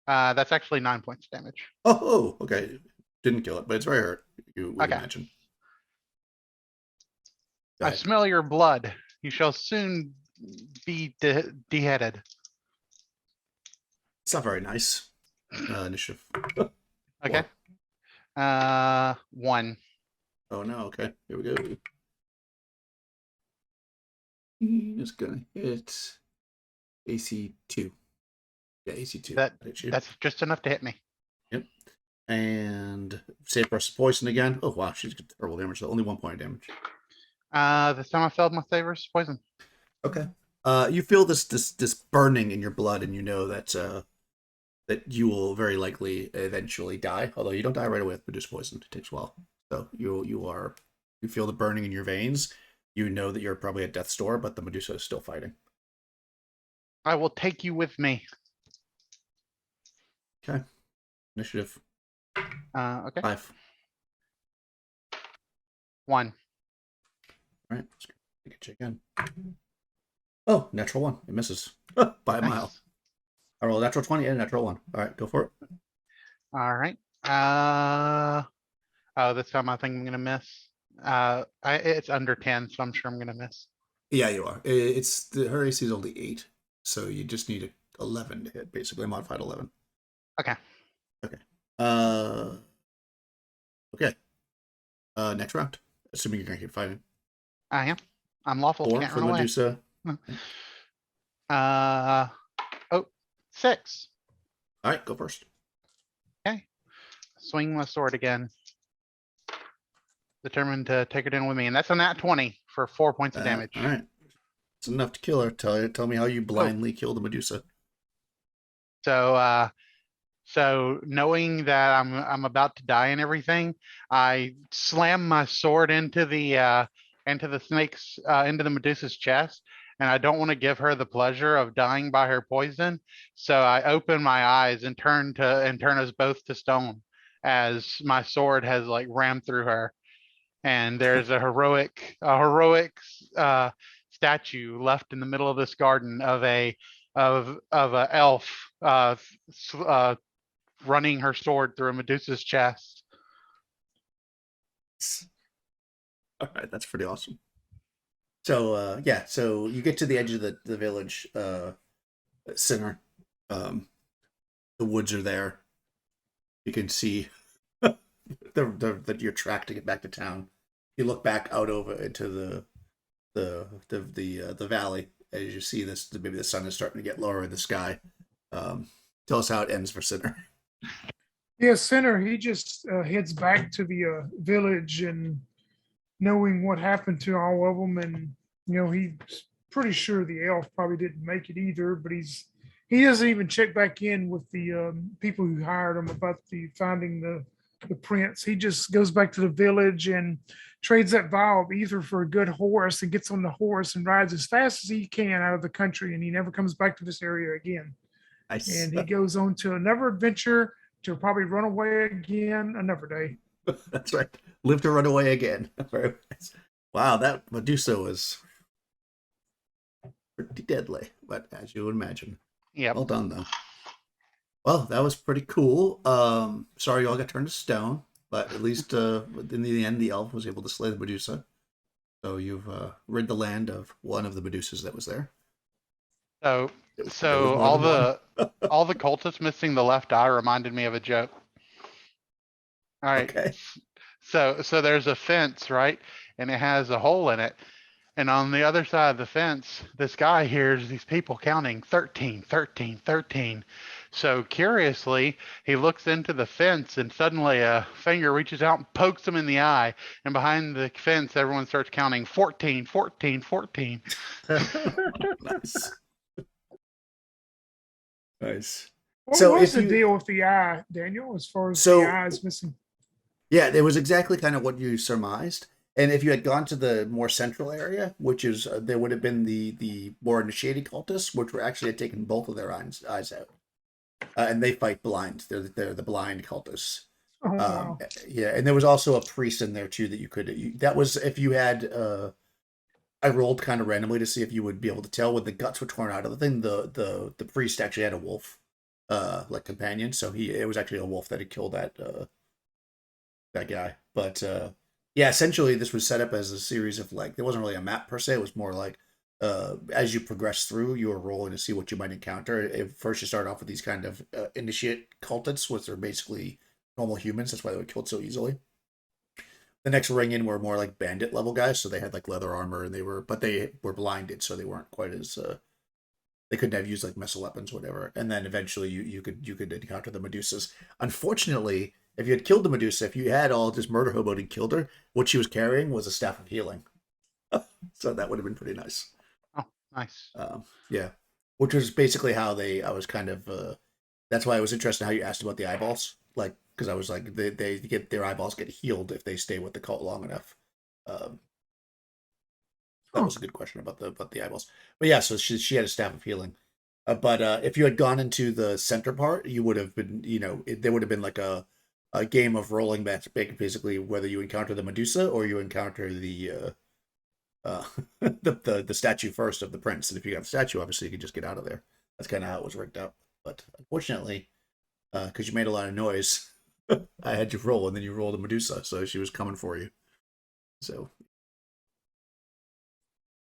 That's actually 9 points of damage. Oh, okay. Didn't kill it, but it's very hurt. You would Okay. imagine. Go I ahead. smell your blood. You shall soon be beheaded. It's not very nice. Initiative. Okay. 1. Oh no. Okay. Here we go. It's gonna hit AC 2. Yeah, AC 2. Hit you. That's just enough to hit me. Yep. And save versus poison again. Oh wow, she's got terrible damage. So only 1 point of damage. This time I failed my save versus poison. Okay. You feel this burning in your blood, and you know that that you will very likely eventually die. Although you don't die right away with Medusa poison. It takes a while. So you feel the burning in your veins. You know that you're probably at death's door, but the Medusa is still fighting. I will take you with me. Okay. Initiative. Okay. 5. 1. All right. Let's get you again. Oh, natural 1. It misses by a mile. Nice. I roll a natural 20 and a natural 1. All right, go for it. All right. Oh, this time I think I'm gonna miss. It's under 10, so I'm sure I'm gonna miss. Yeah, you are. It's her AC is only 8, so you just need 11 to hit, basically a modified 11. Okay. Okay. Okay. Next round. Assuming you're gonna keep fighting. I am. I'm lawful. 4 Can't for run away. Medusa. Oh, 6. All right, go first. Swing my sword again. Determined to take her down with me, and that's a nat 20 for 4 points of damage. All right. It's enough to kill her. Tell me how you blindly kill the Medusa. So, so knowing that I'm about to die and everything, I slam my sword into the snake's into the Medusa's chest, and I don't want to give her the pleasure of dying by her poison. So I open my eyes and turn us both to stone as my sword has like rammed through her, and there's a heroic statue left in the middle of this garden of a elf running her sword through a Medusa's chest. All right, that's pretty awesome. So yeah, so you get to the edge of the village center, The woods are there. You can see that you're tracked to get back to town. You look back out over into the valley as you see this. Maybe the sun is starting to get lower in the sky. Tell us how it ends for Sinner. Yeah, Center, he just heads back to the village and knowing what happened to all of them. And, he's pretty sure the elf probably didn't make it either, but he doesn't even check back in with the people who hired him about finding the prince. He just goes back to the village and trades that vial of ether for a good horse and gets on the horse and rides as fast as he can out of the country. And he never comes back to this area again. And he goes on to another adventure to probably run away again another day. That's right. Live to run away again. Wow, that Medusa was pretty deadly, but as you would imagine. Yep. Well done, though. Well, that was pretty cool. Sorry you all got turned to stone, but at least in the end, the elf was able to slay the Medusa. So you've rid the land of one of the Medusas that was there. So all the cultists missing the left eye reminded me of a joke. All right. Okay. So there's a fence, right? And it has a hole in it. And on the other side of the fence, this guy hears these people counting 13, 13, 13. So curiously, he looks into the fence and suddenly a finger reaches out and pokes him in the eye. And behind the fence, everyone starts counting 14, 14, 14. Nice. Nice. What So was if the you- deal with the eye, Daniel, as far as So- the eye is missing? Yeah, it was exactly kind of what you surmised. And if you had gone to the more central area, which is there would have been the more initiated cultists, which were actually had taken both of their eyes out, and they fight blind. They're the blind cultists. Oh, wow. Yeah, and there was also a priest in there too that you could. That was if you had. I rolled kind of randomly to see if you would be able to tell when the guts were torn out of the thing. The priest actually had a wolf, like companion, so it was actually a wolf that had killed that guy. But yeah, essentially this was set up as a series of there wasn't really a map per se. It was more like as you progress through, you were rolling to see what you might encounter. First, you start off with these kind of initiate cultists, which are basically normal humans. That's why they were killed so easily. The next ring in were more like bandit level guys, so they had leather armor and they were blinded, so they weren't quite as they couldn't have used missile weapons, whatever. And then eventually you could encounter the Medusas. Unfortunately, if you had killed the Medusa, if you had all just murder hoboed and killed her, what she was carrying was a staff of healing. So that would have been pretty nice. Oh, nice. Yeah, which was basically how I was kind of. That's why I was interested in how you asked about the eyeballs, because I was they get their eyeballs get healed if they stay with the cult long enough. That was a good question about the eyeballs. But yeah, so she had a staff of healing. But if you had gone into the center part, you would have been, there would have been a game of rolling match, basically whether you encounter the Medusa or you encounter the the statue first of the prince. And if you got the statue, obviously you could just get out of there. That's kind of how it was rigged up. But unfortunately, because you made a lot of noise, I had you roll, and then you rolled a Medusa, so she was coming for you. So,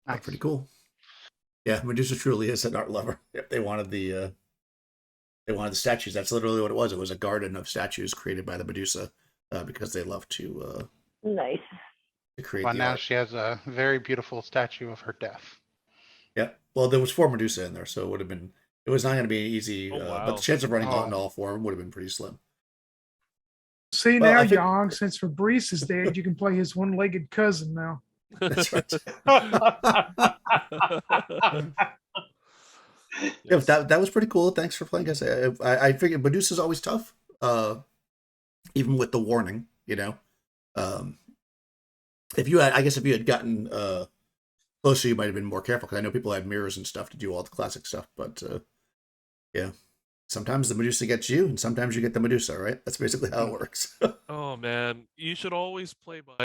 Nice. pretty cool. Yeah, Medusa truly is an art lover. If they wanted the statues, that's literally what it was. It was a garden of statues created by the Medusa because they love to Nice. create. Well, the now art. she has a very beautiful statue of her death. Yeah. Well, there was 4 Medusa in there, so it would have been. It was not going to be easy, Oh, wow. but the chance of running out in all 4 would have been pretty slim. See, Well, now, I think- Yang, since Fabrice is dead, you can play his one-legged cousin now. That's right. Yeah, that was pretty cool. Thanks for playing, guys. I figured Medusa's always tough, even with the warning. If you had gotten closer, you might have been more careful. Because I know people had mirrors and stuff to do all the classic stuff. But yeah, sometimes the Medusa gets you, and sometimes you get the Medusa. Right? That's basically how it works. Oh man, you should always play by